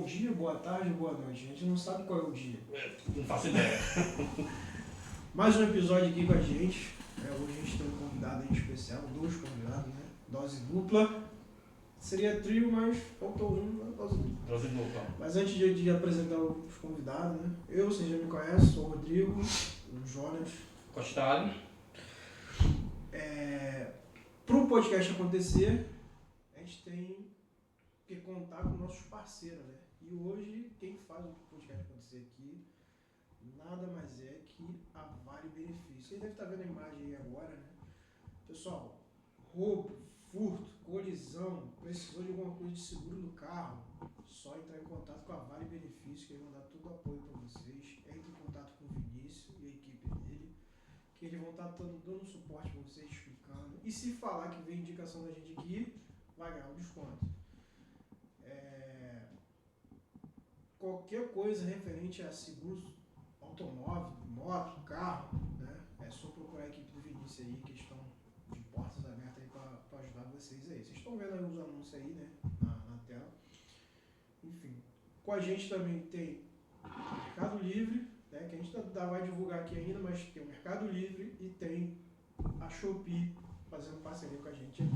dia, boa tarde, boa noite. A gente não sabe qual é o dia. Não faço ideia. Mais um episódio aqui com a gente. Hoje a gente tem um convidado aí especial, dois convidados, né? Dose dupla. Seria trio, mas faltou um, dose dupla. Dose dupla. Mas antes de apresentar os convidados, né? Eu, vocês já me conhecem, sou o Rodrigo, o Jonas. Costalho. Para o podcast acontecer, a gente tem que contar com nossos parceiros, né? E hoje, quem faz o podcast acontecer aqui, nada mais é que a Vale Benefício. Vocês devem estar vendo a imagem aí agora, né? Pessoal, roubo, furto, colisão, precisou de alguma coisa de seguro no carro, só entrar em contato com a Vale Benefício, que eles vão dar todo o apoio para vocês. Entre em contato com o Vinícius e a equipe dele, que eles vão estar dando suporte para vocês, explicando. E se falar que vem indicação da gente aqui, vai ganhar um desconto. Qualquer coisa referente a seguros automóvel, moto, carro, né? É só procurar a equipe do Vinícius aí, que estão de portas abertas aí para ajudar vocês aí. Vocês estão vendo aí os anúncios aí, né? Na tela. Enfim. Com a gente também tem o Mercado Livre, né? Que a gente vai divulgar aqui ainda, mas tem o Mercado Livre e tem a Shopee fazendo parceria com a gente aí.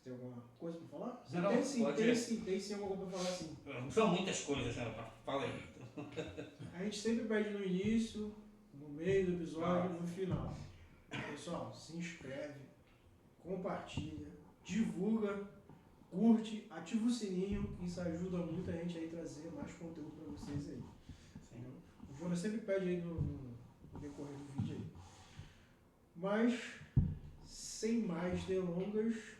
Tem alguma coisa para falar? Não, tem sim alguma coisa para falar sim. São muitas coisas, né? Fala aí. A gente sempre pede no início, no meio do episódio, no final. Pessoal, se inscreve, compartilha, divulga, curte, ativa o sininho, que isso ajuda muito a gente a trazer mais conteúdo para vocês aí. Sim. O Jonas sempre pede aí no decorrer do vídeo aí. Mas, sem mais delongas,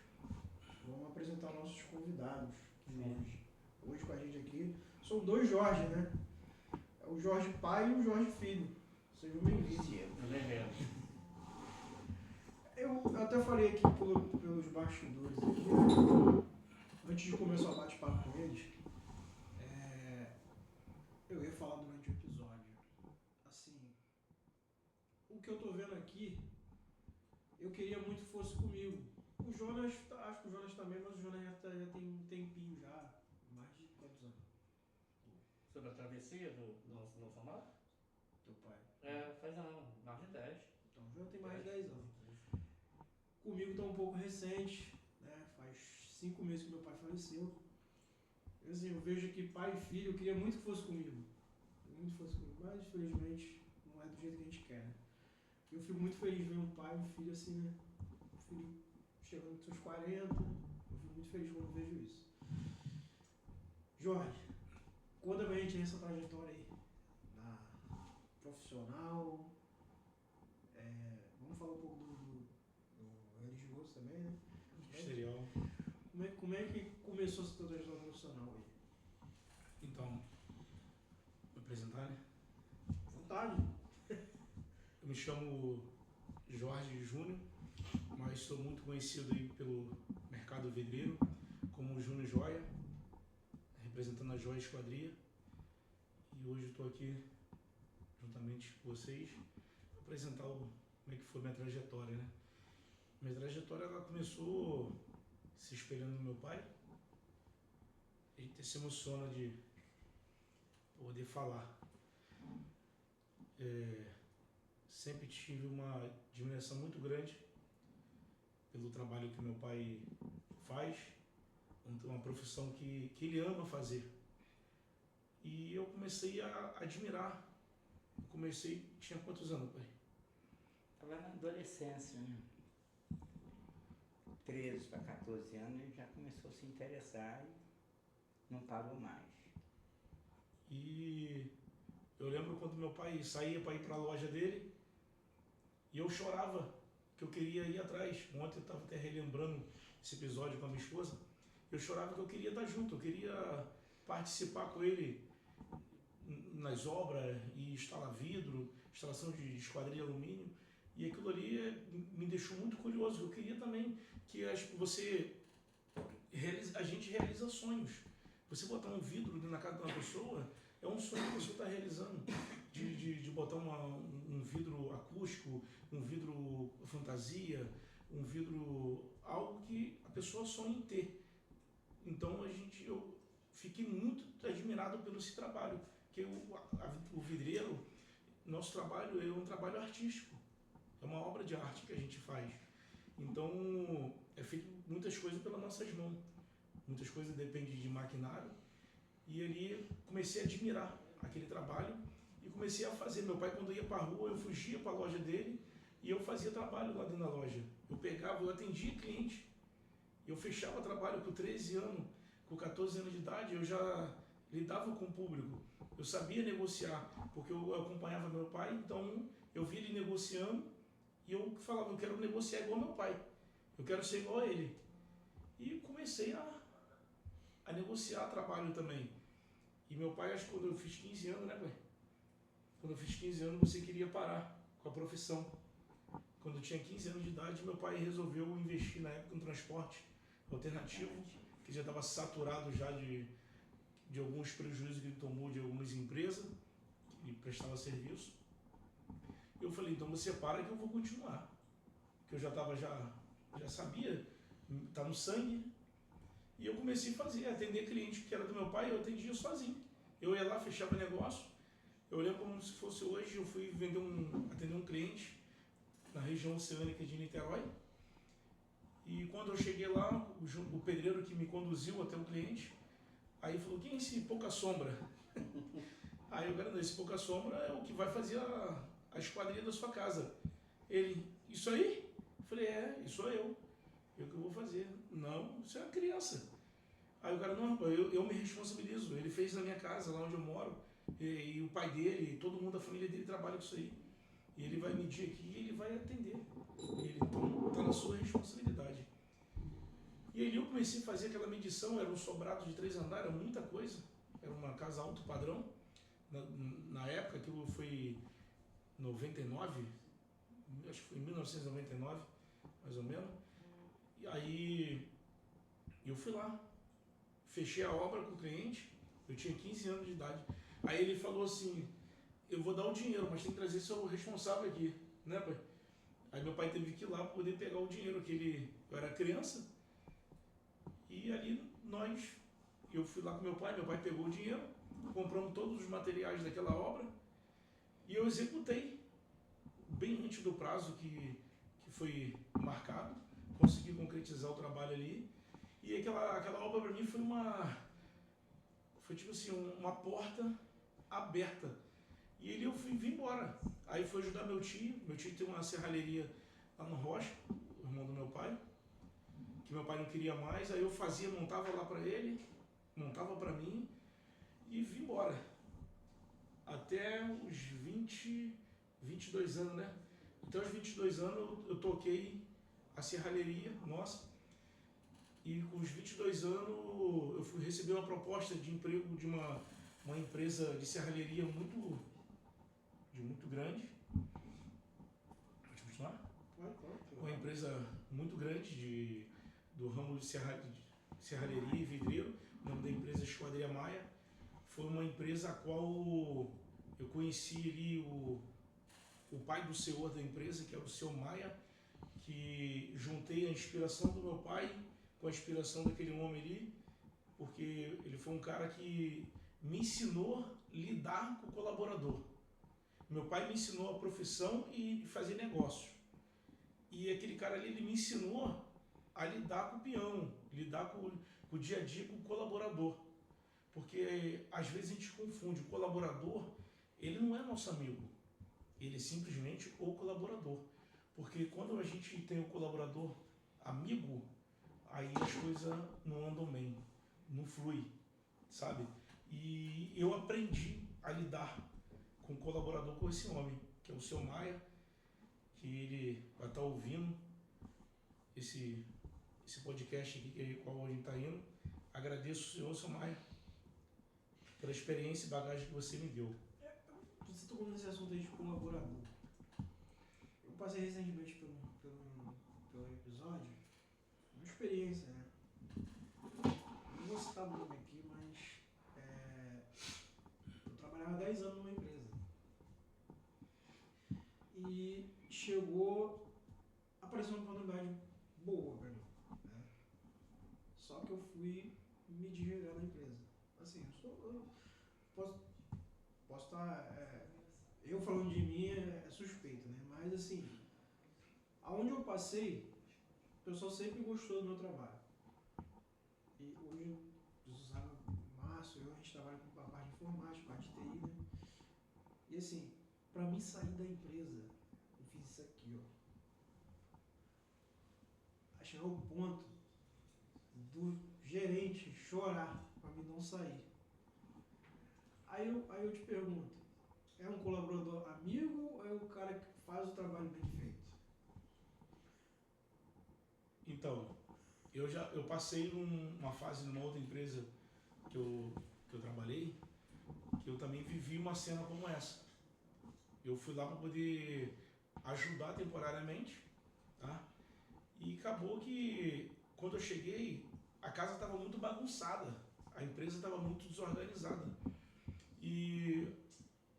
vamos apresentar nossos convidados hoje com a gente aqui. São dois Jorge, né? É o Jorge pai e o Jorge filho. Sejam bem-vindos. Eu até falei aqui pelos bastidores aqui, né? Antes de começar o bate-papo com eles, eu ia falar durante o episódio. Assim, o que eu tô vendo aqui, eu queria muito que fosse comigo. O Jonas, acho que o Jonas também, mas o Jonas já tem um tempinho já, mais de quantos anos? Sobre a travessia do nosso formato? Teu pai? Faz mais de 10. Então o Jonas tem mais de 10 anos. Comigo está um pouco recente, né? Faz 5 meses que meu pai faleceu. Assim, eu vejo que pai e filho, eu queria muito que fosse comigo. Mas infelizmente não é do jeito que a gente quer, né? Eu fico muito feliz de ver um pai e um filho assim, né? Um filho chegando nos seus 40, eu fico muito feliz quando vejo isso. Jorge, conta pra gente essa trajetória aí, na profissional, vamos falar um pouco do religioso também, né? Exterior. Como é que começou essa trajetória profissional aí? Então, me apresentar, né? Vontade. Eu me chamo Jorge Júnior, mas sou muito conhecido aí pelo mercado vidreiro como Júnior Joia, representando a Joia Esquadria. E hoje estou aqui juntamente com vocês para apresentar como é que foi minha trajetória, né? Minha trajetória ela começou se espelhando no meu pai. A gente se emociona de poder falar. Sempre tive uma admiração muito grande pelo trabalho que meu pai faz, uma profissão que ele ama fazer. E eu comecei a admirar. Tinha quantos anos, pai? Estava na adolescência, né? 13 para 14 anos, ele já começou a se interessar e não parou mais. E eu lembro quando meu pai saía para ir para a loja dele e eu chorava, que eu queria ir atrás. Ontem eu estava até relembrando esse episódio com a minha esposa. Eu chorava que eu queria estar junto, eu queria participar com ele nas obras e instalar vidro, instalação de esquadria alumínio. E aquilo ali me deixou muito curioso. Eu queria também que a gente realiza sonhos. Você botar um vidro na casa de uma pessoa é um sonho que a pessoa está realizando. De botar um vidro acústico, um vidro fantasia, um vidro... algo que a pessoa sonha em ter. Então eu fiquei muito admirado pelo esse trabalho, porque o vidreiro, nosso trabalho é um trabalho artístico, é uma obra de arte que a gente faz. Então é feito muitas coisas pelas nossas mãos, muitas coisas dependem de maquinário, e ali comecei a admirar aquele trabalho e comecei a fazer. Meu pai, quando ia para a rua, eu fugia para a loja dele e eu fazia trabalho lá dentro da loja. Eu atendia cliente, eu fechava trabalho com 13 anos, com 14 anos de idade, eu já lidava com o público, eu sabia negociar, porque eu acompanhava meu pai, então eu via ele negociando e eu falava, eu quero negociar igual meu pai, eu quero ser igual a ele. E comecei a negociar trabalho também. E meu pai, acho que quando eu fiz 15 anos, né, pai? Quando eu fiz 15 anos, você queria parar com a profissão. Quando eu tinha 15 anos de idade, meu pai resolveu investir na época no transporte alternativo, que já estava saturado já de alguns prejuízos que ele tomou de algumas empresas que prestavam serviço. Eu falei, então você para que eu vou continuar. Que eu já sabia, tá no sangue. E eu comecei a fazer, atender cliente que era do meu pai, eu atendia sozinho. Eu ia lá, fechava negócio. Eu lembro como se fosse hoje, eu fui atender um cliente na região oceânica de Niterói. E quando eu cheguei lá, o pedreiro que me conduziu até o cliente, aí falou, quem é esse Pouca Sombra? Aí eu falei, esse Pouca Sombra é o que vai fazer a esquadria da sua casa. Ele, isso aí? Eu falei, isso sou eu. Eu que vou fazer. Não, você é uma criança. Aí o cara, não, eu me responsabilizo. Ele fez na minha casa, lá onde eu moro, e o pai dele, todo mundo da família dele trabalha com isso aí. E ele vai medir aqui e ele vai atender. Então, está na sua responsabilidade. E aí eu comecei a fazer aquela medição, era um sobrado de 3 andares, era muita coisa. Era uma casa alto padrão. Na época, aquilo foi 99, acho que foi em 1999, mais ou menos. E aí eu fui lá, fechei a obra com o cliente, eu tinha 15 anos de idade. Aí ele falou assim, eu vou dar o dinheiro, mas tem que trazer seu responsável aqui, né, pai? Aí meu pai teve que ir lá para poder pegar o dinheiro, eu era criança. E ali eu fui lá com meu pai pegou o dinheiro, compramos todos os materiais daquela obra e eu executei bem antes do prazo que foi marcado, consegui concretizar o trabalho ali. E aquela obra para mim foi tipo assim, uma porta aberta. E ali eu vim embora. Aí fui ajudar meu tio tem uma serralheria lá no Rocha, o irmão do meu pai, que meu pai não queria mais, aí eu montava lá para ele, montava para mim e vim embora. Até os 22 anos, né? Até os 22 anos eu toquei a serralheria, nossa. E com os 22 anos eu fui receber uma proposta de emprego de uma empresa de serralheria muito grande. Pode continuar? Uma empresa muito grande do ramo de serralheria e vidreiro. O nome da empresa é Esquadria Maia. Foi uma empresa a qual eu conheci ali o pai do senhor da empresa, que é o seu Maia, que juntei a inspiração do meu pai com a inspiração daquele homem ali, porque ele foi um cara que me ensinou a lidar com o colaborador. Meu pai me ensinou a profissão e fazer negócio. E aquele cara ali, ele me ensinou a lidar com o peão, lidar com o dia a dia com o colaborador. Porque às vezes a gente confunde, o colaborador, ele não é nosso amigo, ele é simplesmente o colaborador. Porque quando a gente tem o colaborador amigo, aí as coisas não andam bem, não flui, sabe? E eu aprendi a lidar com o colaborador, com esse homem, que é o seu Maia, que ele vai estar ouvindo esse podcast aqui, que é o qual a gente está indo. Agradeço o senhor, seu Maia, pela experiência e bagagem que você me deu. Você tocou nesse assunto aí de colaborador. Eu passei recentemente pelo episódio, uma experiência, né? Não vou citar o nome aqui, mas eu trabalhava há 10 anos numa empresa. E apareceu uma oportunidade boa pra mim, né? Só que eu fui me desligar da empresa. Assim, eu posso estar... eu falando de mim é suspeito, né? Mas assim, aonde eu passei, o pessoal sempre gostou do meu trabalho. E hoje, você sabe, Márcio, a gente trabalha com a parte de informática, parte de TI, né? E assim, para mim sair da empresa, eu fiz isso aqui, ó. Aí chegou o ponto do gerente chorar para mim não sair. Aí eu te pergunto, é um colaborador amigo ou é o cara que faz o trabalho bem feito? Então, eu passei numa fase numa outra empresa que eu trabalhei, que eu também vivi uma cena como essa. Eu fui lá para poder ajudar temporariamente, tá? E acabou que quando eu cheguei, a casa estava muito bagunçada, a empresa estava muito desorganizada. E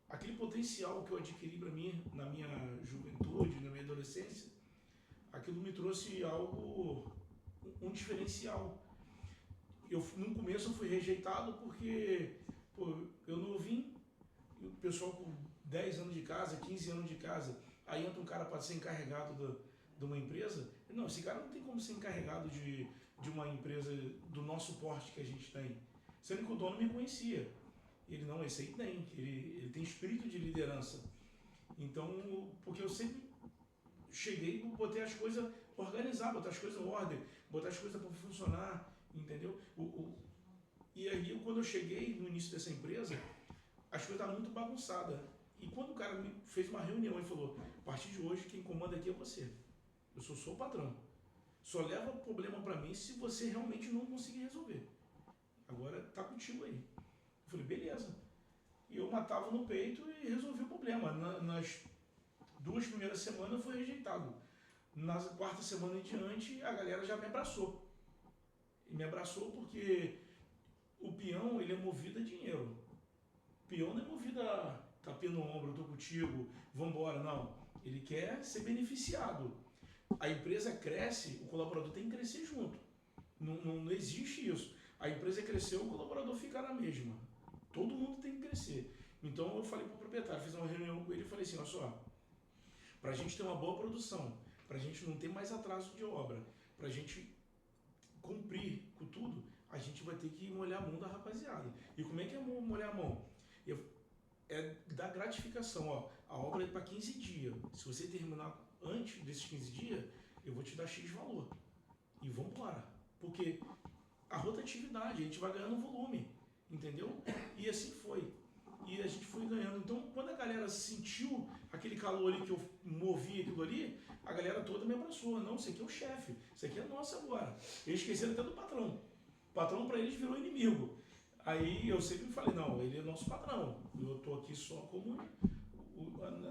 aquele potencial que eu adquiri para mim na minha juventude, na minha adolescência, aquilo me trouxe algo, um diferencial. No começo eu fui rejeitado porque eu não vim, o pessoal com 10 anos de casa, 15 anos de casa, aí entra um cara para ser encarregado de uma empresa. Não, esse cara não tem como ser encarregado de uma empresa do nosso porte que a gente tem. Sendo que o dono me conhecia. Ele não, esse aí tem, ele tem espírito de liderança. Então, porque eu sempre cheguei e botei as coisas, organizar, botar as coisas em ordem, botar as coisas para funcionar, entendeu? E aí, quando eu cheguei no início dessa empresa, as coisas estavam muito bagunçadas. E quando o cara me fez uma reunião e falou, a partir de hoje quem comanda aqui é você. Eu sou só o patrão. Só leva problema para mim se você realmente não conseguir resolver. Agora tá contigo aí. Eu falei, beleza. E eu matava no peito e resolvi o problema. Nas 2 primeiras semanas eu fui rejeitado. Na 4ª semana em diante, a galera já me abraçou. E me abraçou porque o peão, ele é movido a dinheiro. O peão não é movido a tapinha no ombro, eu tô contigo, vambora, não. Ele quer ser beneficiado. A empresa cresce, o colaborador tem que crescer junto. Não existe isso. A empresa cresceu, o colaborador fica na mesma. Todo mundo tem que crescer. Então eu falei para o proprietário, fiz uma reunião com ele e falei assim, olha só, para a gente ter uma boa produção, para a gente não ter mais atraso de obra, para a gente cumprir com tudo, a gente vai ter que molhar a mão da rapaziada. E como é que é molhar a mão? É dar gratificação, ó, a obra é para 15 dias. Se você terminar antes desses 15 dias, eu vou te dar X valor. E vamos embora. Porque a rotatividade, a gente vai ganhando volume, entendeu? E assim foi. E a gente foi ganhando. Então, quando a galera sentiu aquele calor ali que eu movi aquilo ali, a galera toda me abraçou. Não, isso aqui é o chefe, isso aqui é nosso agora. Eles esqueceram até do patrão. O patrão para eles virou inimigo. Aí eu sempre falei, não, ele é nosso patrão. Eu estou aqui só como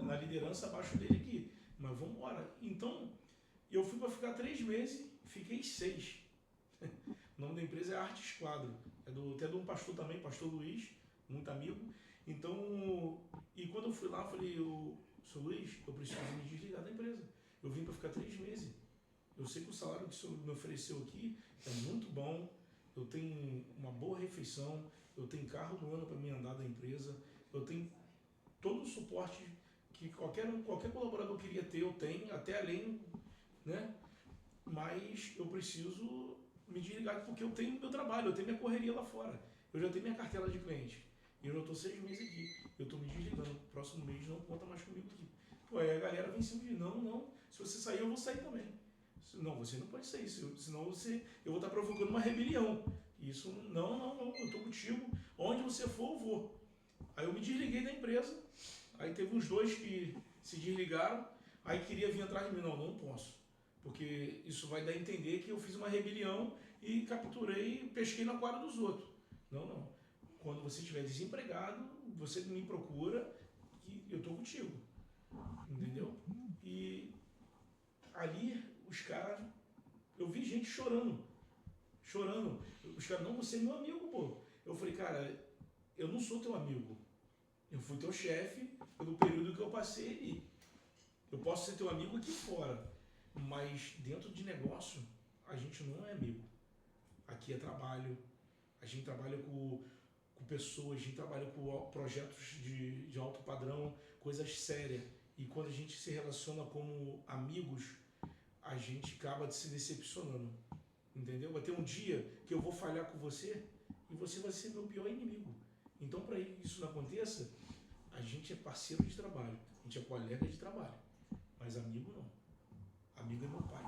na liderança abaixo dele aqui. Mas vamos embora. Então, eu fui para ficar 3 meses, fiquei 6. O nome da empresa é Arte Esquadro. Até de um pastor também, pastor Luiz, muito amigo. Então, e quando eu fui lá, eu falei, seu Luiz, eu preciso me desligar da empresa. Eu vim para ficar 3 meses. Eu sei que o salário que o senhor me ofereceu aqui é muito bom. Eu tenho uma boa refeição, eu tenho carro do ano para me andar da empresa, eu tenho todo o suporte que qualquer colaborador queria ter, eu tenho, até além, né? Mas eu preciso me desligar porque eu tenho meu trabalho, eu tenho minha correria lá fora, eu já tenho minha cartela de cliente, e eu já estou 6 meses aqui, eu estou me desligando, próximo mês não conta mais comigo aqui. Pô, aí a galera vem sempre de não, se você sair eu vou sair também. Não, você não pode sair, senão eu vou estar provocando uma rebelião. Isso, não, eu estou contigo, onde você for eu vou. Aí eu me desliguei da empresa, aí teve uns 2 que se desligaram, aí queria vir atrás de mim, não posso, porque isso vai dar a entender que eu fiz uma rebelião e capturei, pesquei na quadra dos outros. Não, quando você estiver desempregado, você me procura que eu estou contigo, entendeu? E ali os caras, eu vi gente chorando. Os caras, não, você é meu amigo, pô. Eu falei, cara, eu não sou teu amigo. Eu fui teu chefe pelo período que eu passei ali. Eu posso ser teu amigo aqui fora, mas dentro de negócio, a gente não é amigo. Aqui é trabalho, A gente trabalha com pessoas, a gente trabalha com projetos de alto padrão, coisas sérias. E quando a gente se relaciona como amigos, a gente acaba se decepcionando. Entendeu? Vai ter um dia que eu vou falhar com você e você vai ser meu pior inimigo. Então, para que isso não aconteça, a gente é parceiro de trabalho, a gente é colega de trabalho, mas amigo não. Amigo é meu pai.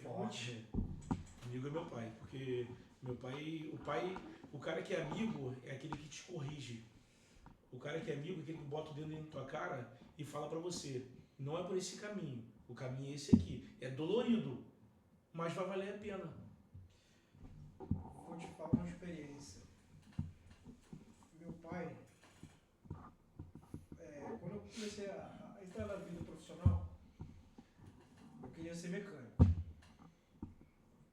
Forte. Amigo é meu pai, porque meu pai, o cara que é amigo é aquele que te corrige. O cara que é amigo é aquele que bota o dedo dentro da tua cara e fala pra você, não é por esse caminho, o caminho é esse aqui. É dolorido, mas vai valer a pena. Vou te falar uma experiência. Meu pai, quando eu comecei a entrar na vida profissional, eu queria ser mecânico.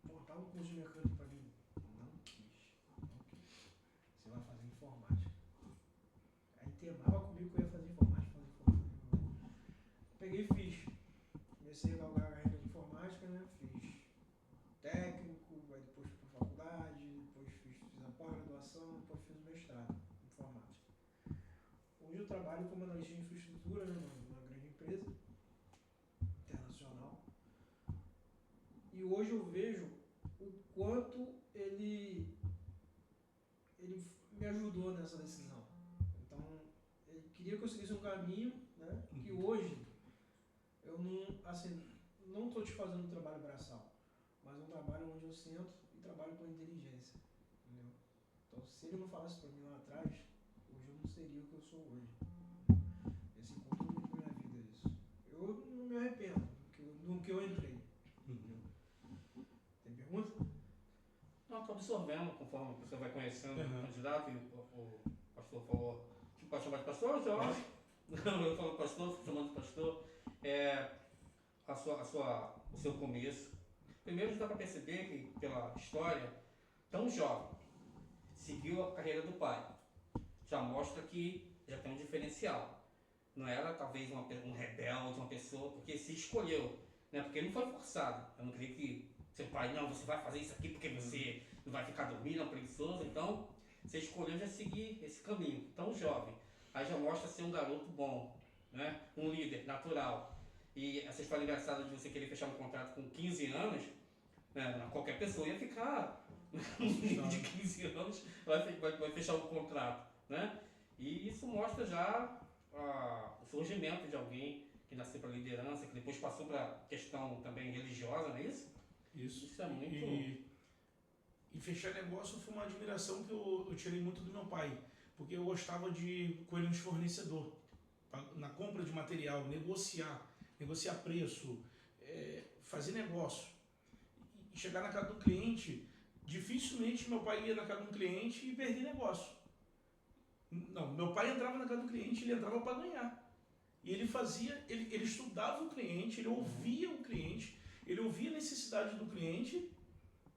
Montar um curso de mecânico pra mim, não quis. Você vai fazer informática. Aí temava comigo que eu ia fazer informática. Peguei e fiz. Comecei a galgar a carreira de informática, né? Fiz técnico, aí depois fui pra faculdade, depois fiz a pós-graduação, depois fiz o mestrado em informática. Hoje eu trabalho como analista de infraestrutura, né, numa grande empresa internacional. E hoje eu vejo o quanto ele me ajudou nessa decisão. Então, ele queria que eu seguisse um caminho, né, que hoje eu não estou te fazendo um trabalho braçal, mas um trabalho onde eu sento e trabalho com inteligência, entendeu? Então, se ele não falasse para mim lá atrás, hoje eu não seria o que eu sou hoje. Esse encontrou muito na minha vida isso. Eu não me arrependo do que eu entrei. Entendeu? Tem pergunta? Não, estou absorvendo conforme você vai conhecendo o candidato e o pastor falou que pode chamar de pastor, Jorge. Eu falo pastor, estou chamando de pastor. O seu começo. Primeiro dá para perceber que, pela história, tão jovem, seguiu a carreira do pai. Já mostra que já tem um diferencial. Não era talvez um rebelde, uma pessoa, porque se escolheu, né? Porque não foi forçado. Eu não queria que seu pai, não, você vai fazer isso aqui porque você não vai ficar dormindo, é preguiçoso. Então, você escolheu já seguir esse caminho, tão jovem. Aí já mostra ser um garoto bom, né? Um líder natural. E essa história engraçada de você querer fechar um contrato com 15 anos, né? Qualquer pessoa ia ficar, um menino de 15 anos vai fechar um contrato, né? E isso mostra já o surgimento de alguém que nasceu para liderança, que depois passou para questão também religiosa, não é isso? Isso é muito... E fechar negócio foi uma admiração que eu tirei muito do meu pai, porque eu gostava de com ele nos fornecedor, na compra de material, negociar preço, fazer negócio. E chegar na casa do cliente, dificilmente meu pai ia na casa de um cliente e perder negócio. Não, meu pai entrava na casa do cliente, ele entrava para ganhar. E ele fazia, ele estudava o cliente, ele ouvia o cliente, ele ouvia a necessidade do cliente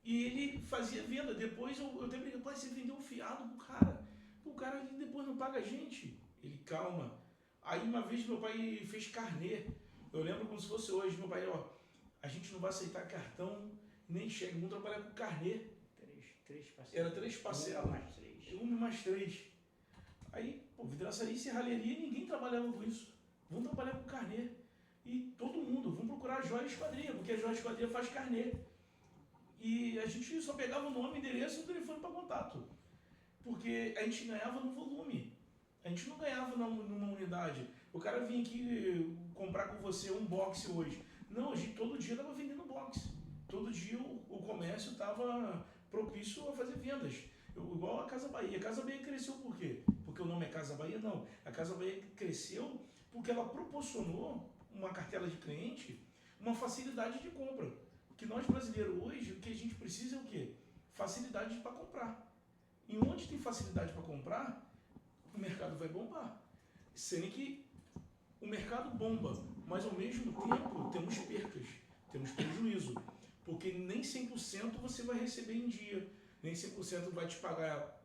e ele fazia venda. Depois eu até brinquei, pai, você vendeu um fiado pro cara. O cara depois não paga a gente. Ele, calma. Aí uma vez meu pai fez carnê. Eu lembro como se fosse hoje. Meu pai, a gente não vai aceitar cartão, nem cheque, vamos trabalhar com carnê. Três parcelas. Era 3 parcelas. Uma mais 3. Aí, vidraçaria e serralheria, ninguém trabalhava com isso. Vamos trabalhar com carnê. E todo mundo, vamos procurar a Joia Esquadria, porque a Joia Esquadria faz carnê. E a gente só pegava o nome, endereço e o telefone para contato. Porque a gente ganhava no volume. A gente não ganhava numa unidade. O cara vinha aqui comprar com você um boxe hoje. Não, a gente todo dia estava vendendo boxe. Todo dia o comércio estava propício a fazer vendas. Igual a Casa Bahia. A Casa Bahia cresceu por quê? Porque o nome é Casa Bahia? Não. A Casa Bahia cresceu porque ela proporcionou uma cartela de cliente, uma facilidade de compra. Que nós brasileiros hoje, o que a gente precisa é o quê? Facilidade para comprar. E onde tem facilidade para comprar, o mercado vai bombar. Sendo que o mercado bomba, mas ao mesmo tempo temos percas, temos prejuízo. Porque nem 100% você vai receber em dia, nem 100% vai te pagar,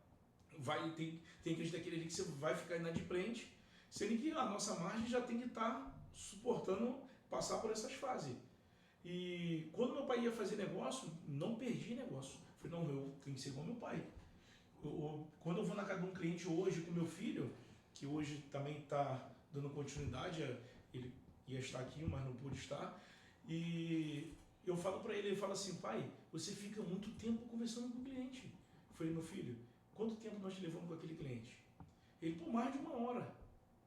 tem cliente daquele ali que você vai ficar inadimplente, sendo que a nossa margem já tem que estar suportando passar por essas fases. E quando meu pai ia fazer negócio, não perdi negócio. Falei, não, eu tenho que ser igual meu pai. Quando eu vou na casa de um cliente hoje com meu filho, que hoje também está dando continuidade, ele ia estar aqui, mas não pôde estar, e eu falo para ele, ele fala assim, pai, você fica muito tempo conversando com o cliente. Eu falei, meu filho, quanto tempo nós levamos com aquele cliente? Ele, por mais de 1 hora.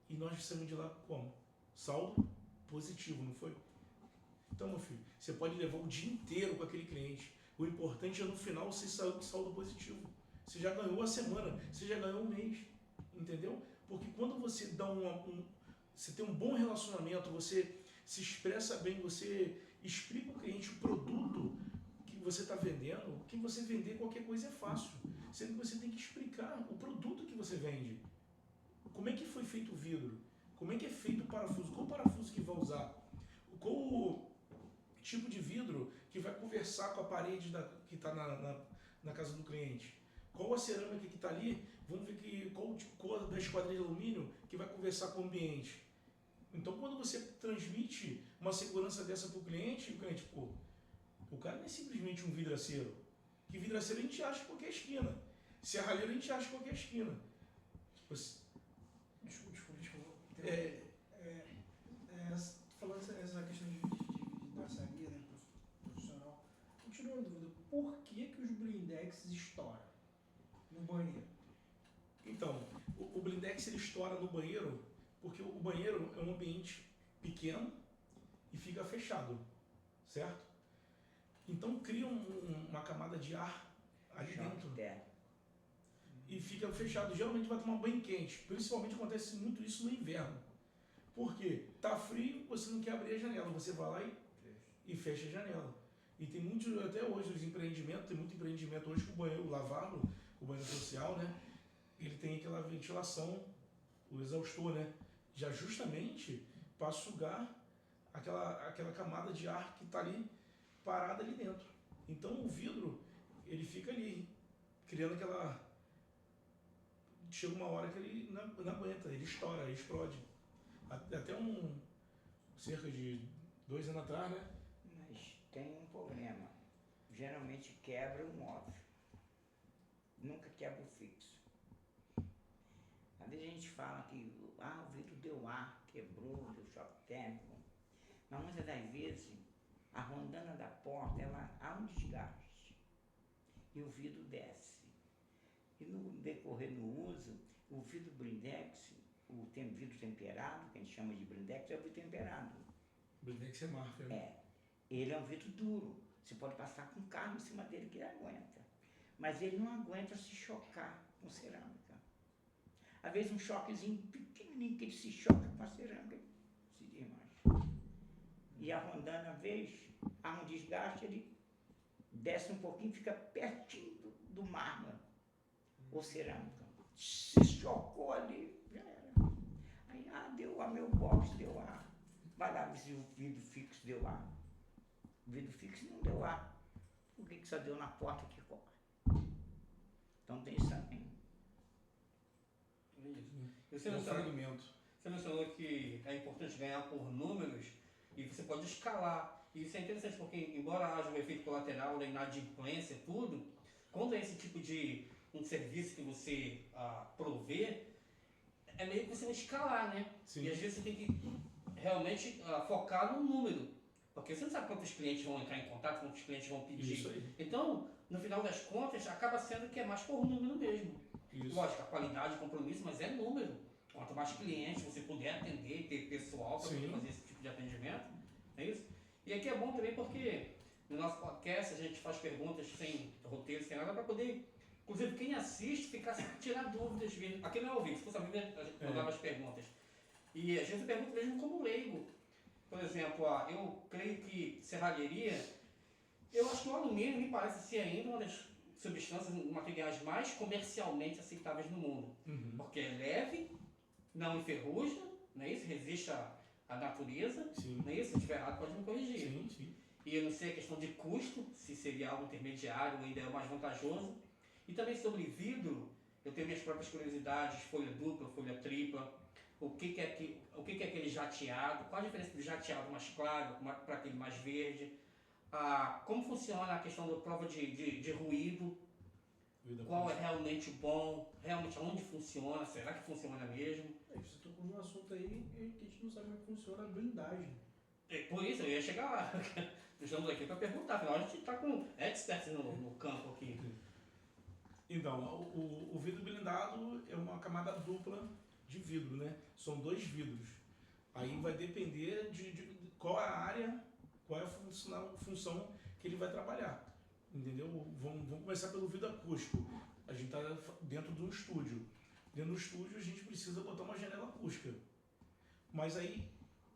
E nós saímos de lá como? Saldo positivo, não foi? Então, meu filho, você pode levar o dia inteiro com aquele cliente. O importante é no final você sair com saldo positivo. Você já ganhou a semana, você já ganhou um mês. Entendeu? Porque quando você dá você tem um bom relacionamento, você se expressa bem, você explica ao cliente o produto que você está vendendo, que você vender qualquer coisa é fácil. Sendo que você tem que explicar o produto que você vende. Como é que foi feito o vidro? Como é que é feito o parafuso? Qual o parafuso que vai usar? Qual o tipo de vidro que vai conversar com a parede que está na casa do cliente? Qual a cerâmica que está ali? Vamos ver qual o cor da esquadrilha de alumínio que vai conversar com o ambiente. Então, quando você transmite uma segurança dessa para o cliente, pô, o cara não é simplesmente um vidraceiro. Que vidraceiro a gente acha em qualquer esquina. Serralheiro a gente acha em qualquer esquina. Desculpa. Falando essa questão de vidraçaria, né, profissional, continuando a dúvida, por que os blindex estouram no banheiro? Então, o blindex ele estoura no banheiro porque o banheiro é um ambiente pequeno e fica fechado, certo? Então cria uma camada de ar ali dentro e fica fechado. Geralmente vai tomar banho quente, principalmente acontece muito isso no inverno. Por quê? Tá frio, você não quer abrir a janela, você vai lá e fecha a janela. E tem muitos, até hoje, os empreendimentos, tem muito empreendimento hoje com o banheiro lavabo, o banheiro social, né? Ele tem aquela ventilação, o exaustor, né? Já justamente para sugar aquela camada de ar que está ali parada ali dentro. Então o vidro, ele fica ali, criando aquela... Chega uma hora que ele não aguenta, ele estoura, ele explode. Até cerca de 2 anos atrás, né? Mas tem um problema. Geralmente quebra o móvel. Nunca quebra o fixo. Às vezes a gente fala que o vidro deu ar, quebrou, deu choque térmico. Mas muitas das vezes a rondana da porta há um desgaste. E o vidro desce. E no decorrer do uso, o vidro blindex, tem vidro temperado, que a gente chama de blindex, é o vidro temperado. Blindex é marca, né? Ele é um vidro duro. Você pode passar com carro em cima dele que ele aguenta. Mas ele não aguenta se chocar com cerâmica. Às vezes um choquezinho pequenininho que ele se choca com a cerâmica, se desmancha. E a rondana, às vezes, há um desgaste, ele desce um pouquinho, fica pertinho do mármore ou cerâmica. Se chocou ali, já era. Aí, deu ar, meu box deu ar. Vai lá ver se o vidro fixo deu ar. O vidro fixo não deu ar. Por que só deu na porta que corre? Então tem isso também. Isso. Você mencionou que é importante ganhar por números e você pode escalar. E isso é interessante porque, embora haja um efeito colateral da inadimplência e tudo, quando é esse tipo de um serviço que você provê, é meio que você não escalar, né? Sim. E às vezes você tem que realmente focar no número, porque você não sabe quantos clientes vão entrar em contato, quantos clientes vão pedir. Isso aí. Então, no final das contas, acaba sendo que é mais por número mesmo. Isso. Lógico, a qualidade, o compromisso, mas é número. Quanto mais clientes você puder atender, ter pessoal para poder fazer esse tipo de atendimento, é isso? E aqui é bom também porque no nosso podcast a gente faz perguntas sem roteiro, sem nada, para poder, inclusive quem assiste, tirar dúvidas. Aqui não é ao vivo, se fosse ao vivo a gente mandava as perguntas. E às vezes eu pergunto mesmo como leigo. Por exemplo, eu creio que serralheria, eu acho que o alumínio me parece ser ainda uma das substâncias, materiais mais comercialmente aceitáveis no mundo. Uhum. Porque é leve, não enferruja, não é isso? Resiste à natureza, Sim. não é isso? Se estiver errado, pode me corrigir. Sim, sim. E eu não sei a questão de custo, se seria algo intermediário ou ainda é mais vantajoso. E também sobre vidro, eu tenho minhas próprias curiosidades, folha dupla, folha tripla, o que é aquele jateado, qual a diferença do jateado mais claro para aquele mais verde, como funciona a questão da prova de ruído, qual é realmente bom, realmente aonde funciona, será que funciona mesmo? Você tocou num assunto aí que a gente não sabe como é que funciona a blindagem. Por isso, eu ia chegar lá. Estamos aqui para perguntar, afinal a gente está com experts no campo aqui. Então, o vidro blindado é uma camada dupla de vidro, né? São 2 vidros. Aí vai depender de qual é a área, qual é a função que ele vai trabalhar. Entendeu? Vamos começar pelo vidro acústico. A gente está dentro de um estúdio. Dentro do estúdio a gente precisa botar uma janela acústica. Mas aí,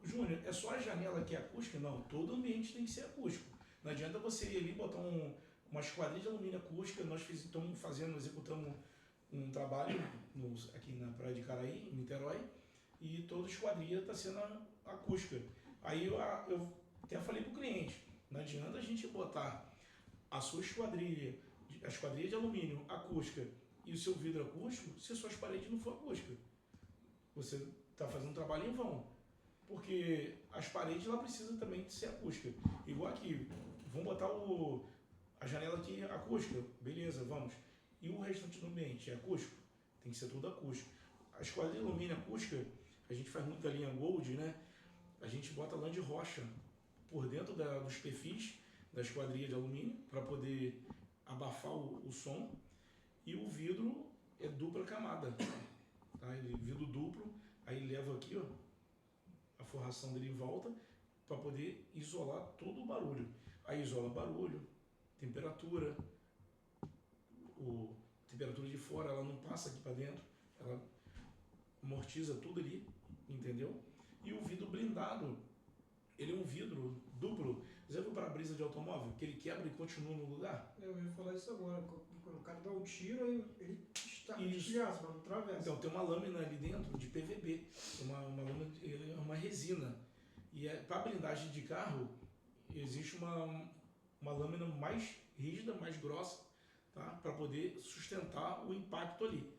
Júnior, é só a janela que é acústica? Não, todo ambiente tem que ser acústico. Não adianta você ir ali botar uma esquadrilha de alumínio acústica. Nós estamos executamos um trabalho aqui na Praia de Caraí, em Niterói, e toda esquadrilha está sendo acústica. Aí eu até falei para o cliente, não adianta a gente botar a sua esquadrilha, a esquadrilha de alumínio acústica e o seu vidro acústico se as suas paredes não for acústica. Você está fazendo um trabalho em vão. Porque as paredes lá precisam também de ser acústica. Igual aqui, vamos botar a janela aqui acústica, beleza, vamos. E o restante do ambiente é acústico? Tem que ser tudo acústico. A esquadrilha de alumínio acústica, a gente faz muita linha Gold, né? A gente bota lã de rocha por dentro dos perfis da esquadrilha de alumínio para poder abafar o som. E o vidro é dupla camada, tá? Ele vidro duplo, aí leva aqui, ó, a forração dele em volta para poder isolar todo o barulho. Aí isola barulho, temperatura, temperatura de fora, ela não passa aqui para dentro, ela amortiza tudo ali, entendeu? E o vidro blindado, ele é um vidro duplo. Você já viu para-brisa de automóvel? Que ele quebra e continua no lugar? Eu ia falar isso agora. Quando o cara dá um tiro, ele estilhaça, mas não atravessa. Então, tem uma lâmina ali dentro de PVB, uma lâmina, uma resina. E para blindagem de carro, existe uma lâmina mais rígida, mais grossa, tá? Para poder sustentar o impacto ali.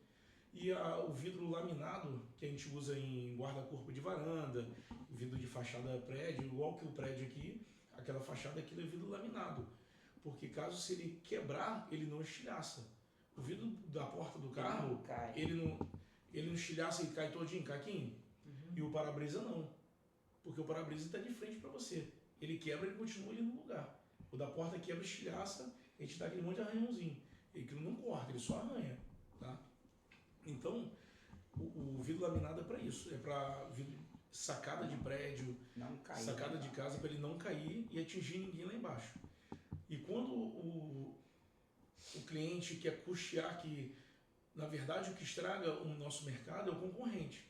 E o vidro laminado, que a gente usa em guarda-corpo de varanda, vidro de fachada prédio, igual que o prédio aqui, aquela fachada aqui é vidro laminado. Porque caso se ele quebrar, ele não estilhaça. O vidro da porta do carro, ele não estilhaça e cai todinho, caquinho. Uhum. E o para-brisa não. Porque o para-brisa está de frente para você. Ele quebra e continua ali no lugar. O da porta quebra, estilhaça, a gente dá aquele monte de arranhãozinho. Ele não corta, ele só arranha, tá? Então, o vidro laminado é para isso. É para sacada de prédio, sacada de casa, para ele não cair e atingir ninguém lá embaixo. E quando o cliente quer custear, que na verdade o que estraga o nosso mercado é o concorrente.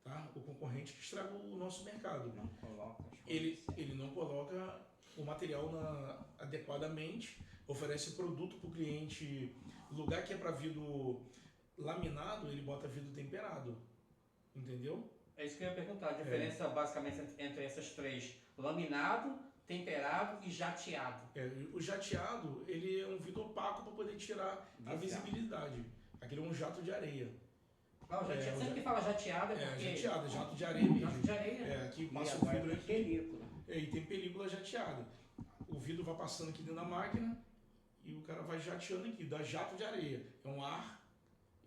Tá? O concorrente que estraga o nosso mercado. Não coloca ele não coloca o material adequadamente, oferece produto para o cliente. Lugar que é para vidro laminado, ele bota vidro temperado. Entendeu? É isso que eu ia perguntar. A diferença basicamente entre essas três: laminado, temperado e jateado. O jateado, ele é um vidro opaco para poder tirar a visibilidade. Aquele é um jato de areia. Sempre que fala jateado é porque... jateado, jato de areia mesmo. Jato de areia. Aqui passa o vidro aqui. Película. E tem película jateada. O vidro vai passando aqui dentro da máquina e o cara vai jateando aqui, dá jato de areia. É um ar,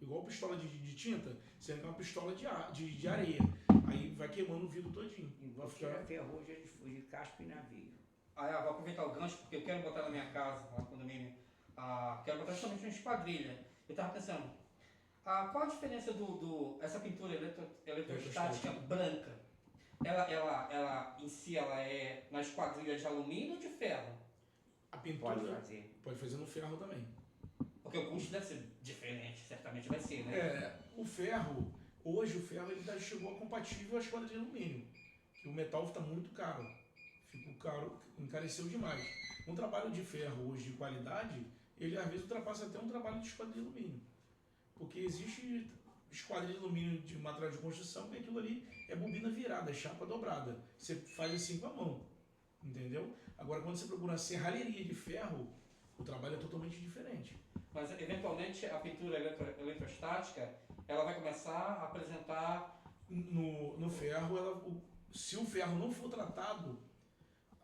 igual pistola de tinta, sendo que é uma pistola de areia. Aí vai queimando o vidro todinho. Igual tira ferrugem de casco e navio. Eu vou aproveitar o gancho porque eu quero botar na minha casa, no condomínio, quero botar justamente uma esquadrilha. Eu estava pensando, qual a diferença essa pintura eletrostática branca? Ela em si, ela é na esquadrilha de alumínio ou de ferro? A pintura pode fazer no ferro também. Porque o custo deve ser diferente, certamente vai ser, né? Hoje o ferro ele já chegou a compatível à esquadrilha de alumínio. Que o metal está muito caro. Ficou caro, encareceu demais. Um trabalho de ferro hoje de qualidade, ele às vezes ultrapassa até um trabalho de esquadrilha de alumínio. Porque existe esquadrilha de alumínio de material de construção, que aquilo ali é bobina virada, é chapa dobrada. Você faz assim com a mão, entendeu? Agora, quando você procura uma serralheria de ferro, o trabalho é totalmente diferente. Mas, eventualmente, a pintura eletrostática, ela vai começar a apresentar... No ferro, se o ferro não for tratado,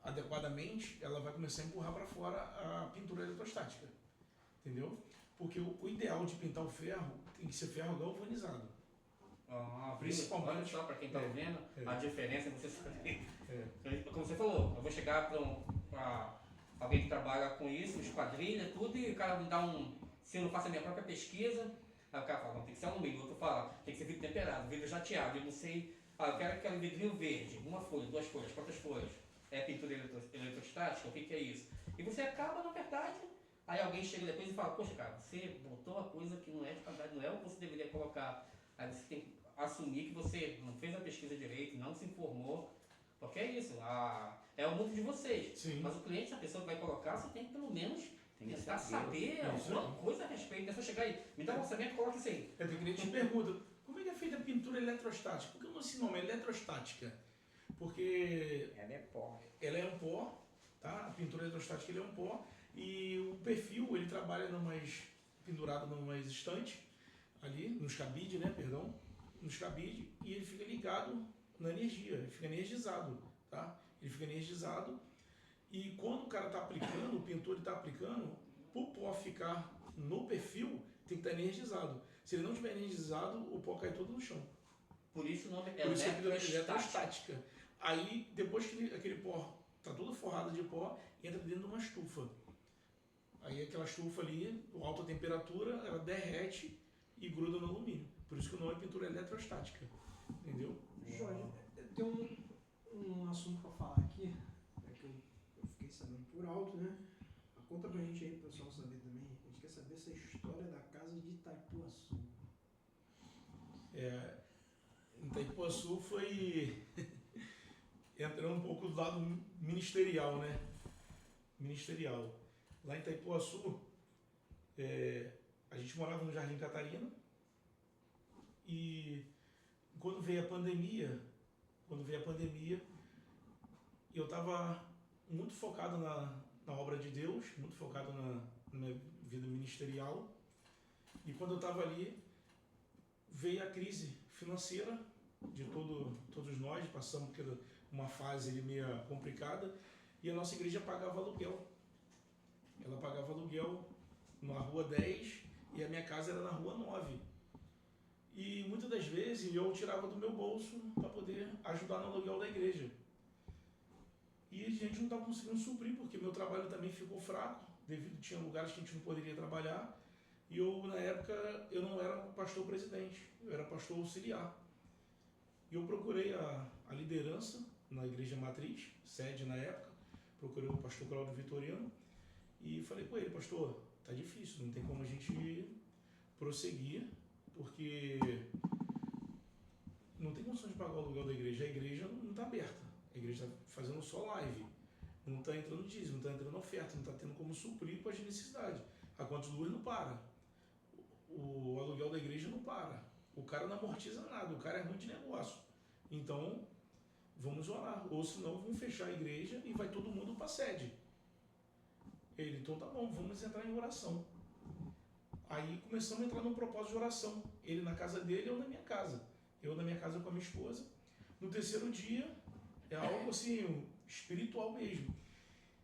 adequadamente, ela vai começar a empurrar para fora a pintura eletrostática, entendeu? Porque o ideal de pintar o ferro tem que ser ferro galvanizado. Principalmente. Olha só, para quem está vendo, a diferença você saber. Como você falou, eu vou chegar para alguém que trabalha com isso, esquadrilha, tudo, e o cara me dá se eu não faço a minha própria pesquisa, aí o cara fala, não, tem que ser alumínio, o outro fala, tem que ser vidro temperado, vidro jateado, eu não sei, eu quero aquele vidrinho verde, uma folha, 2 folhas, quantas folhas? É pintura eletrostática, o que é isso? E você acaba, na verdade, aí alguém chega depois e fala, poxa cara, você botou uma coisa que não é de qualidade, não é o que você deveria colocar. Aí você tem que assumir que você não fez a pesquisa direito, não se informou, porque é isso, é o mundo de vocês. Sim. Mas o cliente, a pessoa que vai colocar, você tem que pelo menos tentar saber alguma coisa a respeito. É só chegar aí, me dá um orçamento, coloca isso aí. Eu tenho que te pergunta, como é que é feita a pintura eletrostática? Por que esse nome é eletrostática? Porque Ela é pó. Ela é um pó, tá? A pintura eletrostática ele é um pó e o perfil ele trabalha pendurado numa estante ali, nos cabide, né? Perdão, nos cabide, e ele fica ligado na energia, ele fica energizado, tá? Ele fica energizado e quando o cara está aplicando, o pintor está aplicando, o pó ficar no perfil tem que estar energizado. Se ele não estiver energizado, o pó cai todo no chão. Por isso o nome é Por isso é eletrostática. Aí, depois que aquele pó está todo forrado de pó, entra dentro de uma estufa. Aí aquela estufa ali, a alta temperatura, ela derrete e gruda no alumínio. Por isso que o nome é pintura eletrostática. Entendeu? Jorge, tem um assunto para falar aqui, que eu fiquei sabendo por alto, né? Conta pra gente aí, pro pessoal saber também. A gente quer saber essa história da casa de Itaipuaçu. Em Itaipuaçu foi entrando um pouco do lado ministerial, né? Ministerial. Lá em Itaipuaçu, a gente morava no Jardim Catarina e quando veio a pandemia, eu estava muito focado na obra de Deus, muito focado na minha vida ministerial. E quando eu estava ali, veio a crise financeira de todos nós, passamos por uma fase ali meio complicada, e a nossa igreja pagava aluguel. Ela pagava aluguel na Rua 10 e a minha casa era na Rua 9. E muitas das vezes eu tirava do meu bolso para poder ajudar no aluguel da igreja. E a gente não estava conseguindo suprir, porque meu trabalho também ficou fraco, devido tinha lugares que a gente não poderia trabalhar. E na época, eu não era pastor presidente, eu era pastor auxiliar. E eu procurei a liderança na igreja matriz, sede na época, procurei o pastor Claudio Vitoriano e falei com ele, pastor, tá difícil, não tem como a gente prosseguir, porque não tem condição de pagar o aluguel da igreja, a igreja não está aberta, a igreja está fazendo só live, não está entrando dízimo, não está entrando oferta, não está tendo como suprir com as necessidades, a conta de luz não para, o aluguel da igreja não para, o cara não amortiza nada, o cara é ruim de negócio, então vamos orar, ou senão vamos fechar a igreja e vai todo mundo para a sede. Ele, então tá bom, vamos entrar em oração. Aí começamos a entrar num propósito de oração. Ele na casa dele, eu na minha casa. Eu na minha casa com a minha esposa. No terceiro dia, é algo assim, espiritual mesmo.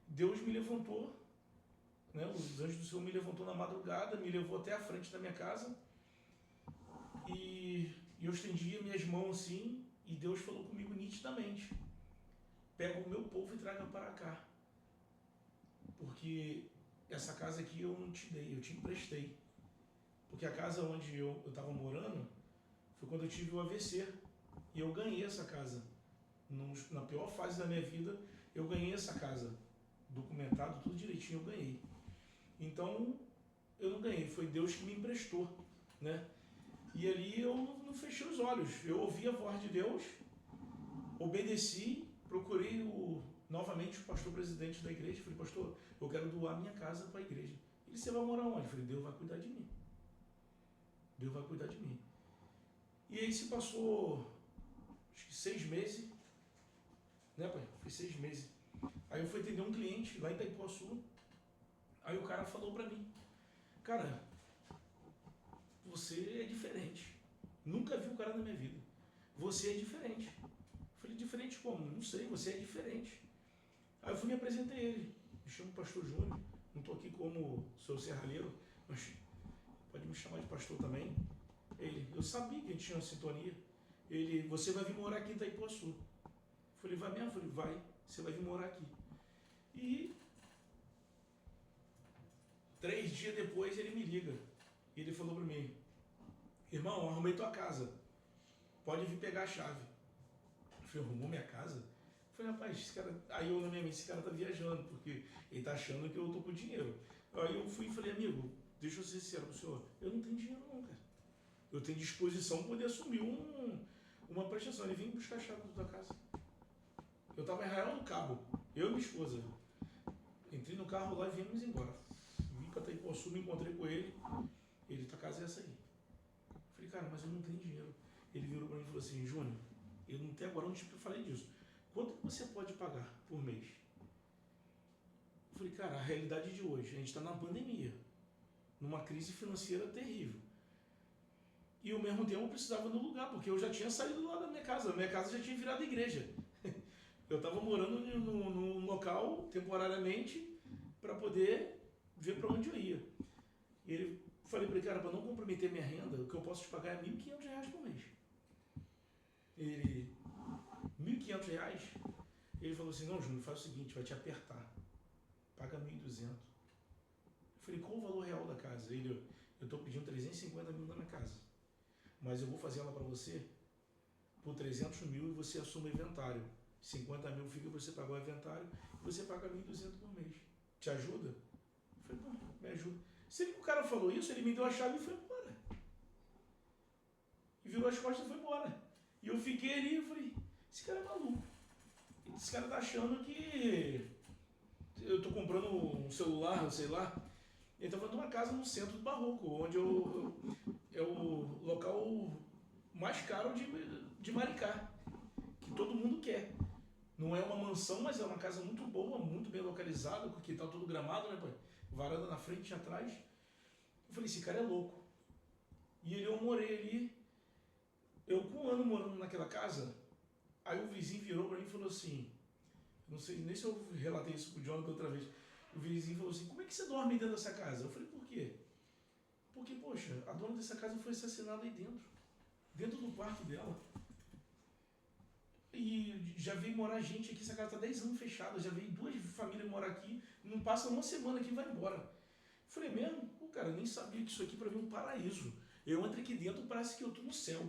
Deus me levantou, né? Os anjos do Senhor me levantou na madrugada, me levou até a frente da minha casa. E eu estendi minhas mãos assim, e Deus falou comigo nitidamente. Pega o meu povo e traga para cá. Porque essa casa aqui eu não te dei, eu te emprestei. Porque a casa onde eu estava morando foi quando eu tive o AVC. E eu ganhei essa casa. Na pior fase da minha vida, eu ganhei essa casa. Documentado, tudo direitinho, eu ganhei. Então, eu não ganhei, foi Deus que me emprestou, né? E ali eu não fechei os olhos. Eu ouvi a voz de Deus, obedeci, procurei novamente o pastor presidente da igreja. Falei, pastor, eu quero doar minha casa para a igreja. Ele, você vai morar onde? Eu falei, Deus vai cuidar de mim. Deus vai cuidar de mim. E aí se passou, acho que 6 meses, né, pai? Foi 6 meses. Aí eu fui atender um cliente lá em Itaipuaçu. Aí o cara falou para mim, cara, você é diferente. Nunca vi um cara na minha vida. Você é diferente. Eu falei, diferente como? Não sei, você é diferente. Aí eu fui e me apresentei a ele. Me chamo Pastor Júnior. Não estou aqui como seu serralheiro, mas pode me chamar de pastor também. Eu sabia que a gente tinha uma sintonia. Você vai vir morar aqui em Itaipuaçu. Eu falei, vai mesmo? Eu falei, vai, você vai vir morar aqui. E 3 dias depois ele me liga. E ele falou para mim, irmão, arrumei tua casa. Pode vir pegar a chave. Eu falei, arrumou minha casa? Eu falei, rapaz, esse cara... Aí eu na minha mente, esse cara tá viajando, porque ele tá achando que eu tô com dinheiro. Aí eu fui e falei, amigo, deixa eu ser sincero pro senhor, eu não tenho dinheiro não, cara. Eu tenho disposição para poder assumir uma prestação. Ele vem buscar a chave da tua casa. Eu tava em Arraial do Cabo, eu e minha esposa. Entrei no carro lá e viemos embora. Vim para Itaipuaçu, me encontrei com ele. Ele, tua casa é essa aí. Eu falei, cara, mas eu não tenho dinheiro. Ele virou para mim e falou assim, Júnior, eu não tenho agora onde eu falei disso. Quanto que você pode pagar por mês? Eu falei, cara, a realidade de hoje, a gente está na pandemia, numa crise financeira terrível. E ao mesmo tempo eu precisava do lugar, porque eu já tinha saído lá da minha casa. A minha casa já tinha virado igreja. Eu estava morando num local temporariamente para poder ver para onde eu ia. E ele, falei para ele, cara, para não comprometer minha renda, o que eu posso te pagar é R$1.500 por mês. Ele, R$1.500? Ele falou assim, não, Júnior, faz o seguinte, vai te apertar. Paga 1.200. Eu falei, qual o valor real da casa? Ele, eu estou pedindo 350 mil na minha casa. Mas eu vou fazer ela para você por 300 mil e você assume o inventário. 50 mil fica para você pagar o inventário e você paga 1.200 por mês. Te ajuda? Eu falei, pô, me ajuda. Se o cara falou isso, ele me deu a chave e foi embora. E virou as costas e foi embora. E eu fiquei ali e falei, esse cara é maluco. Esse cara tá achando que eu tô comprando um celular, sei lá. Ele tá falando de uma casa no centro do Barroco, onde é o local mais caro de Maricá, que todo mundo quer. Não é uma mansão, mas é uma casa muito boa, muito bem localizada, com o quintal todo gramado, né, pai? Varanda na frente e atrás. Eu falei, esse cara é louco. E eu morei ali, eu com 1 ano morando naquela casa, aí o vizinho virou pra mim e falou assim, não sei nem se eu relatei isso pro Jonathan outra vez, o vizinho falou assim, como é que você dorme dentro dessa casa? Eu falei, por quê? Porque, poxa, a dona dessa casa foi assassinada aí dentro do quarto dela. E já veio morar gente aqui, essa casa está 10 anos fechada, já veio 2 famílias morar aqui, não passa uma semana aqui e vai embora. Eu falei, mesmo? Pô, cara, eu nem sabia que isso aqui para mim é um paraíso. Eu entro aqui dentro, parece que eu estou no céu.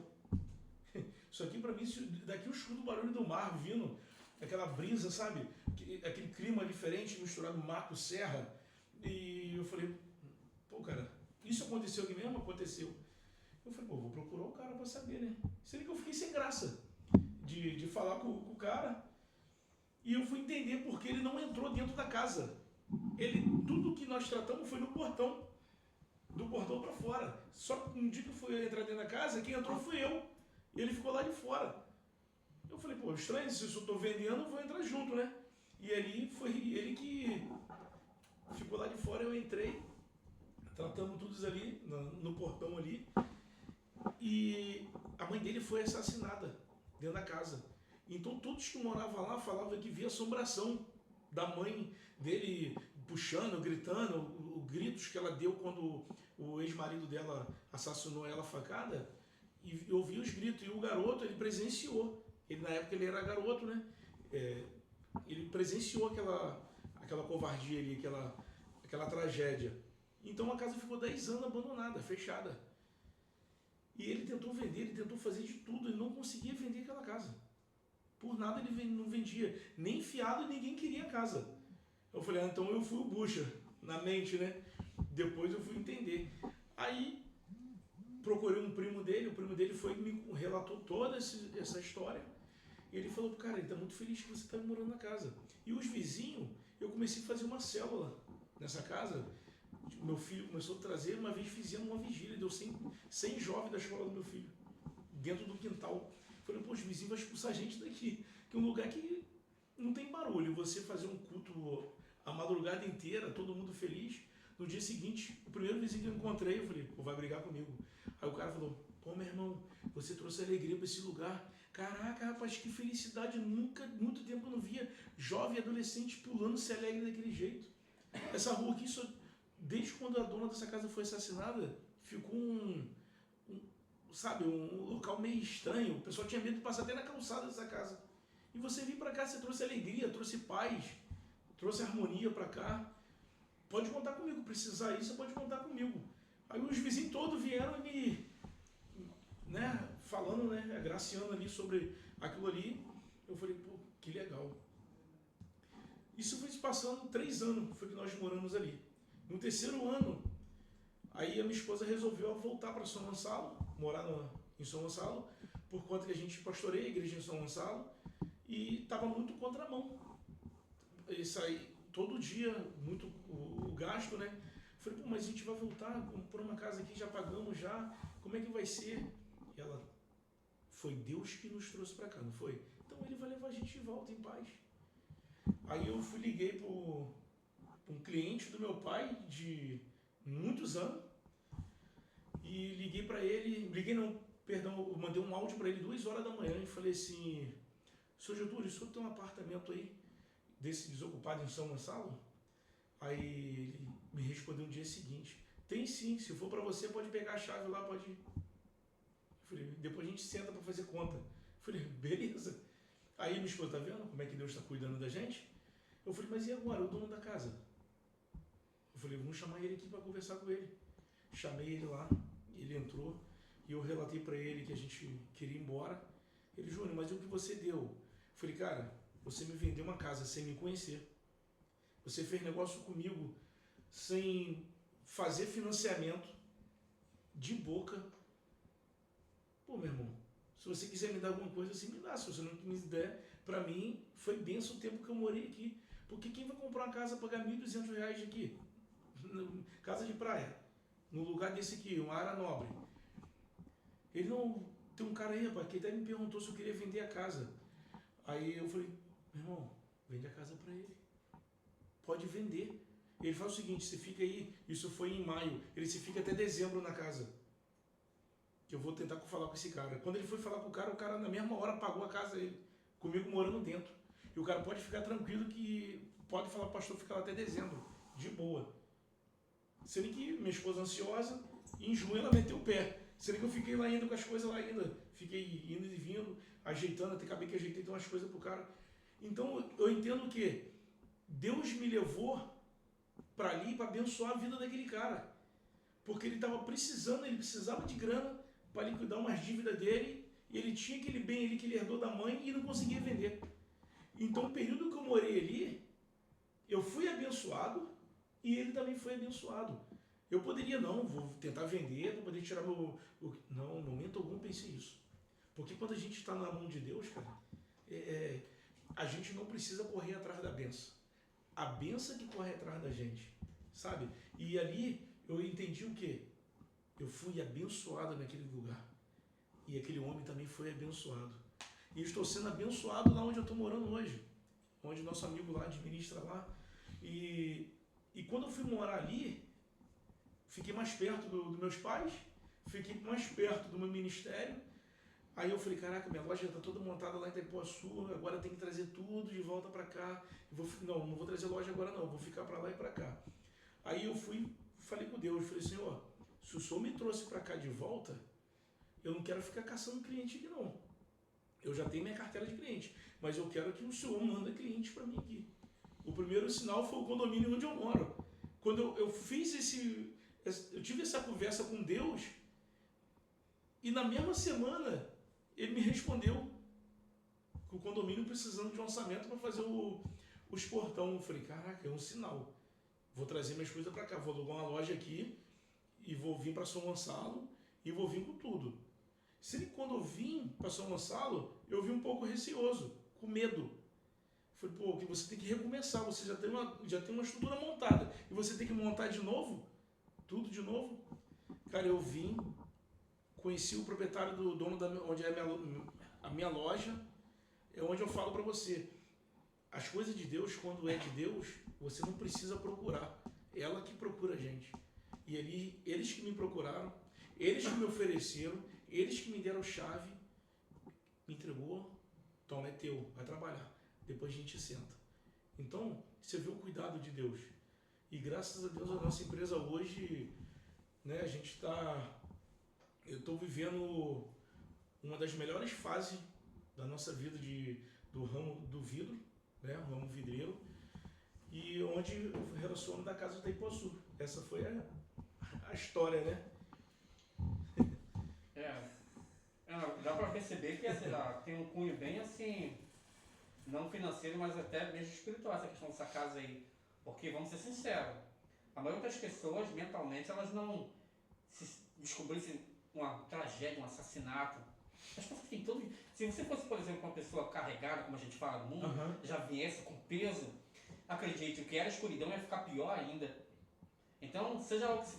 Isso aqui para mim, daqui eu escuto o barulho do mar vindo, aquela brisa, sabe? Aquele clima diferente, misturado mar com serra. E eu falei, pô, cara, isso aconteceu aqui mesmo? Aconteceu. Eu falei, pô, vou procurar o cara para saber, né? Sendo que eu fiquei sem graça de falar com o cara. E eu fui entender porque ele não entrou dentro da casa. Tudo que nós tratamos foi no portão. Do portão para fora. Só que um dia que eu fui entrar dentro da casa, quem entrou fui eu. E ele ficou lá de fora. Eu falei, pô, estranho, se eu estou vendendo, eu vou entrar junto, né? E ali foi ele que ficou lá de fora, eu entrei, tratamos todos ali, no portão ali, e a mãe dele foi assassinada dentro da casa. Então todos que moravam lá falavam que via assombração da mãe dele puxando, gritando, os gritos que ela deu quando o ex-marido dela assassinou ela facada, e eu ouvi os gritos, e o garoto, ele presenciou, na época ele era garoto, né? Ele presenciou aquela covardia ali, aquela tragédia. Então a casa ficou 10 anos abandonada, fechada. E ele tentou vender, ele tentou fazer de tudo, ele não conseguia vender aquela casa. Por nada ele não vendia, nem fiado, ninguém queria a casa. Eu falei, então eu fui o bucha, na mente, né? Depois eu fui entender. Aí procurei um primo dele, o primo dele foi e me relatou toda essa história. E ele falou, cara, ele está muito feliz que você está morando na casa. E os vizinhos, eu comecei a fazer uma célula nessa casa. Meu filho começou a trazer, uma vez fizemos uma vigília, deu 100 jovens da escola do meu filho, dentro do quintal. Falei, pô, os vizinhos vão expulsar a gente daqui, que é um lugar que não tem barulho. Você fazer um culto a madrugada inteira, todo mundo feliz. No dia seguinte, o primeiro vizinho que eu encontrei, eu falei, pô, vai brigar comigo. Aí o cara falou, pô, meu irmão, você trouxe alegria para esse lugar. Caraca, rapaz, que felicidade, nunca, muito tempo eu não via jovem e adolescente pulando se alegre daquele jeito. Essa rua aqui, desde quando a dona dessa casa foi assassinada, ficou sabe, um local meio estranho. O pessoal tinha medo de passar até na calçada dessa casa. E você vir para cá, você trouxe alegria, trouxe paz, trouxe harmonia para cá. Pode contar comigo, precisar isso, você pode contar comigo. Aí os vizinhos todos vieram me, né, falando, né, agraciando ali sobre aquilo ali. Eu falei, pô, que legal. Isso foi se passando 3 anos, foi que nós moramos ali. No 3º ano, aí a minha esposa resolveu voltar para São Gonçalo, morar em São Gonçalo, por conta que a gente pastoreia a igreja em São Gonçalo, e estava muito contramão. Isso aí, todo dia, muito o gasto, né? Falei, pô, mas a gente vai voltar por uma casa aqui, já pagamos já, como é que vai ser? E ela, foi Deus que nos trouxe para cá, não foi? Então ele vai levar a gente de volta em paz. Aí eu liguei para um cliente do meu pai de muitos anos e liguei para ele, eu mandei um áudio para ele 2 horas da manhã e falei assim, Sr. Getúlio, o senhor tem um apartamento aí desse desocupado em São Gonçalo? Aí ele me respondeu no dia seguinte, tem sim, se for para você pode pegar a chave lá, pode ir. Falei, depois a gente senta para fazer conta. Falei, beleza. Aí minha esposa, tá vendo como é que Deus está cuidando da gente? Eu falei, mas e agora, o dono da casa? Eu falei, vamos chamar ele aqui para conversar com ele. Chamei ele lá, ele entrou e eu relatei para ele que a gente queria ir embora. Ele, Júnior, mas e o que você deu? Eu falei, cara, você me vendeu uma casa sem me conhecer. Você fez negócio comigo sem fazer financiamento, de boca. Pô, meu irmão, se você quiser me dar alguma coisa, assim me dá. Se você não me der, para mim, foi benção o tempo que eu morei aqui. Porque quem vai comprar uma casa, pagar R$1.200 aqui? Casa de praia. No lugar desse aqui, uma área nobre. Ele não... Tem um cara aí, rapaz, que até me perguntou se eu queria vender a casa. Aí eu falei, meu irmão, vende a casa para ele. Pode vender. Ele fala o seguinte, você fica aí, isso foi em maio, ele se fica até dezembro na casa. Que eu vou tentar falar com esse cara. Quando ele foi falar com o cara na mesma hora pagou a casa dele, comigo morando dentro. E o cara pode ficar tranquilo que pode falar pro pastor ficar lá até dezembro, de boa. Sendo que minha esposa ansiosa, em junho ela meteu o pé. Sendo que eu fiquei lá ainda com as coisas lá ainda. Fiquei indo e vindo, ajeitando, até acabei que ajeitei umas coisas pro cara. Então eu entendo que Deus me levou para ali para abençoar a vida daquele cara. Porque ele estava precisando, ele precisava de grana para liquidar umas dívidas dele, e ele tinha aquele bem ali que ele herdou da mãe e não conseguia vender. Então, o período que eu morei ali, eu fui abençoado e ele também foi abençoado. Eu poderia, não, vou tentar vender, não poderia tirar Não, no momento algum pensei isso. Porque quando a gente está na mão de Deus, cara, a gente não precisa correr atrás da benção. A benção que corre atrás da gente, sabe? E ali eu entendi o quê? Eu fui abençoado naquele lugar. E aquele homem também foi abençoado. E estou sendo abençoado lá onde eu estou morando hoje. Onde nosso amigo lá administra lá. E quando eu fui morar ali, fiquei mais perto dos meus pais, fiquei mais perto do meu ministério. Aí eu falei, caraca, minha loja já está toda montada lá em Itaipuaçu, agora tem que trazer tudo de volta para cá. Não vou trazer loja agora não, vou ficar para lá e para cá. Aí eu falei com Deus, falei, Senhor, se o Senhor me trouxe para cá de volta, eu não quero ficar caçando cliente aqui não. Eu já tenho minha carteira de cliente, mas eu quero que o Senhor manda cliente para mim aqui. O primeiro sinal foi o condomínio onde eu moro. Quando eu tive essa conversa com Deus, e na mesma semana ele me respondeu que o condomínio precisando de um orçamento para fazer os portão. Eu falei, caraca, é um sinal. Vou trazer minhas coisas para cá, vou alugar uma loja aqui e vou vir para São Gonçalo e vou vir com tudo. Quando eu vim para São Gonçalo, eu vim um pouco receoso, com medo. Falei, pô, que você tem que recomeçar, você já tem uma estrutura montada e você tem que montar de novo, tudo de novo. Cara, eu vim, conheci o proprietário do dono onde é a minha loja, é onde eu falo para você, as coisas de Deus, quando é de Deus, você não precisa procurar, ela que procura a gente. E ali, eles que me procuraram, eles que me ofereceram, Eles que me deram chave, me entregou, toma, é teu, vai trabalhar. Depois a gente senta. Então, você vê o cuidado de Deus. E graças a Deus a nossa empresa hoje, né, a gente está... Eu estou vivendo uma das melhores fases da nossa vida do ramo do vidro, né, o ramo vidreiro, e onde eu relaciono da casa da Ipuaçu. Essa foi a história, né? Dá para perceber que assim, tem um cunho bem assim, não financeiro, mas até mesmo espiritual essa questão dessa casa aí. Porque, vamos ser sinceros, a maioria das pessoas, mentalmente, elas não se descobrissem uma tragédia, um assassinato. As pessoas têm todo... Se você fosse, por exemplo, uma pessoa carregada, como a gente fala no mundo, já viesse com peso, acredite, o que era escuridão ia ficar pior ainda. Então, seja o que,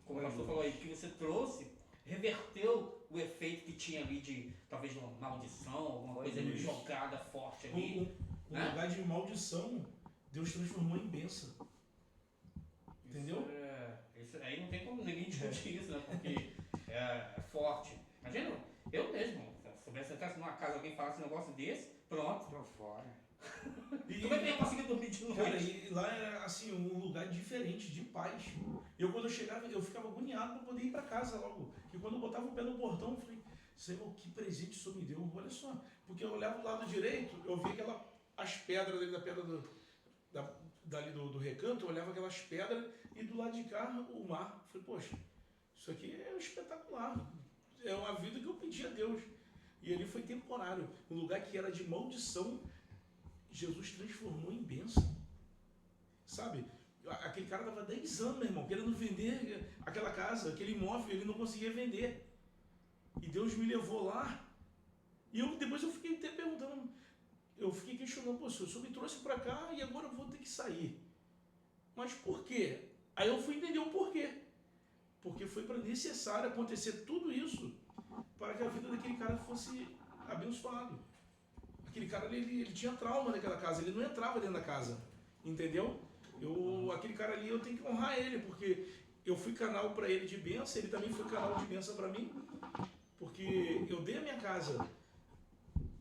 como o pastor falou aí, que você trouxe, reverteu o efeito que tinha ali de, talvez, uma maldição, alguma coisa ali jogada forte ali. Um lugar de maldição, Deus transformou em bênção. Entendeu? Isso aí não tem como ninguém discutir isso, né? Porque é forte. Imagina, eu mesmo, se eu entrasse numa casa e alguém falasse um negócio desse, pronto. Tô fora. Como é que eu ia conseguir dormir de noite? Cara, e lá era assim, um lugar diferente, de paz. Quando eu chegava, eu ficava agoniado para poder ir para casa logo. E quando eu botava o pé no portão, eu falei, Senhor, que presente o Senhor me deu. Olha só. Porque eu olhava do lado direito, eu via as pedras ali da pedra dali do recanto, eu olhava aquelas pedras e do lado de cá o mar. Eu falei, poxa, isso aqui é espetacular. É uma vida que eu pedi a Deus. E ali foi temporário. Um lugar que era de maldição, Jesus transformou em bênção. Sabe? Aquele cara estava 10 anos, meu irmão, querendo vender aquela casa, aquele imóvel, ele não conseguia vender. E Deus me levou lá. E depois eu fiquei até perguntando, eu fiquei questionando, pô, o senhor me trouxe para cá e agora eu vou ter que sair. Mas por quê? Aí eu fui entender o porquê. Porque foi para necessário acontecer tudo isso para que a vida daquele cara fosse abençoado. Aquele cara, ele tinha trauma naquela casa, ele não entrava dentro da casa, entendeu? Aquele cara ali, eu tenho que honrar ele, porque eu fui canal para ele de bênção, ele também foi canal de bênção para mim, porque eu dei a minha casa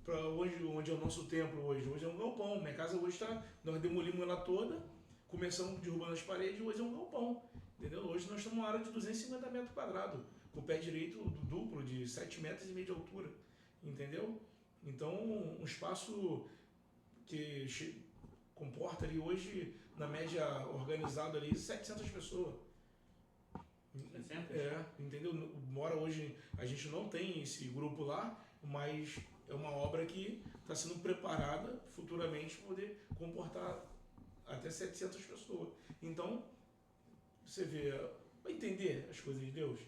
para hoje, onde é o nosso templo hoje. Hoje é um galpão, minha casa hoje nós demolimos ela toda, começamos derrubando as paredes, hoje é um galpão, entendeu? Hoje nós estamos numa área de 250 metros quadrados, com o pé direito do duplo, de 7,5 metros de altura, entendeu? Então, um espaço que comporta ali hoje, na média organizado ali, 700 pessoas. 700? Entendeu? Mora hoje, a gente não tem esse grupo lá, mas é uma obra que está sendo preparada futuramente para poder comportar até 700 pessoas. Então, você vê, vai entender as coisas de Deus.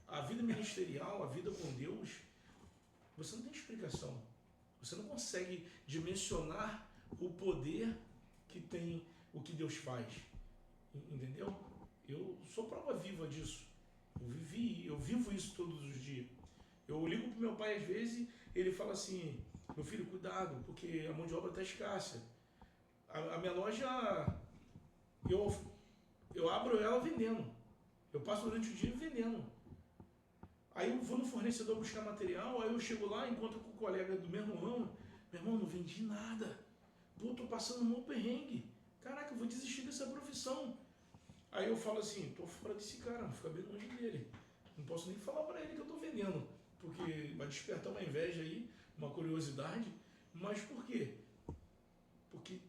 A vida ministerial, a vida com Deus, você não tem explicação. Você não consegue dimensionar o poder que tem o que Deus faz. Entendeu? Eu sou prova viva disso. Eu vivo isso todos os dias. Eu ligo pro meu pai às vezes, ele fala assim, meu filho, cuidado, porque a mão de obra está escassa. A minha loja, eu abro ela vendendo. Eu passo durante o dia vendendo. Aí eu vou no fornecedor buscar material, aí eu chego lá, encontro com o colega do mesmo ramo, meu irmão, não vendi nada. Pô, tô passando um perrengue. Caraca, eu vou desistir dessa profissão. Aí eu falo assim, tô fora desse cara, vou ficar bem longe dele. Não posso nem falar para ele que eu tô vendendo, porque vai despertar uma inveja aí, uma curiosidade. Mas por quê? Porque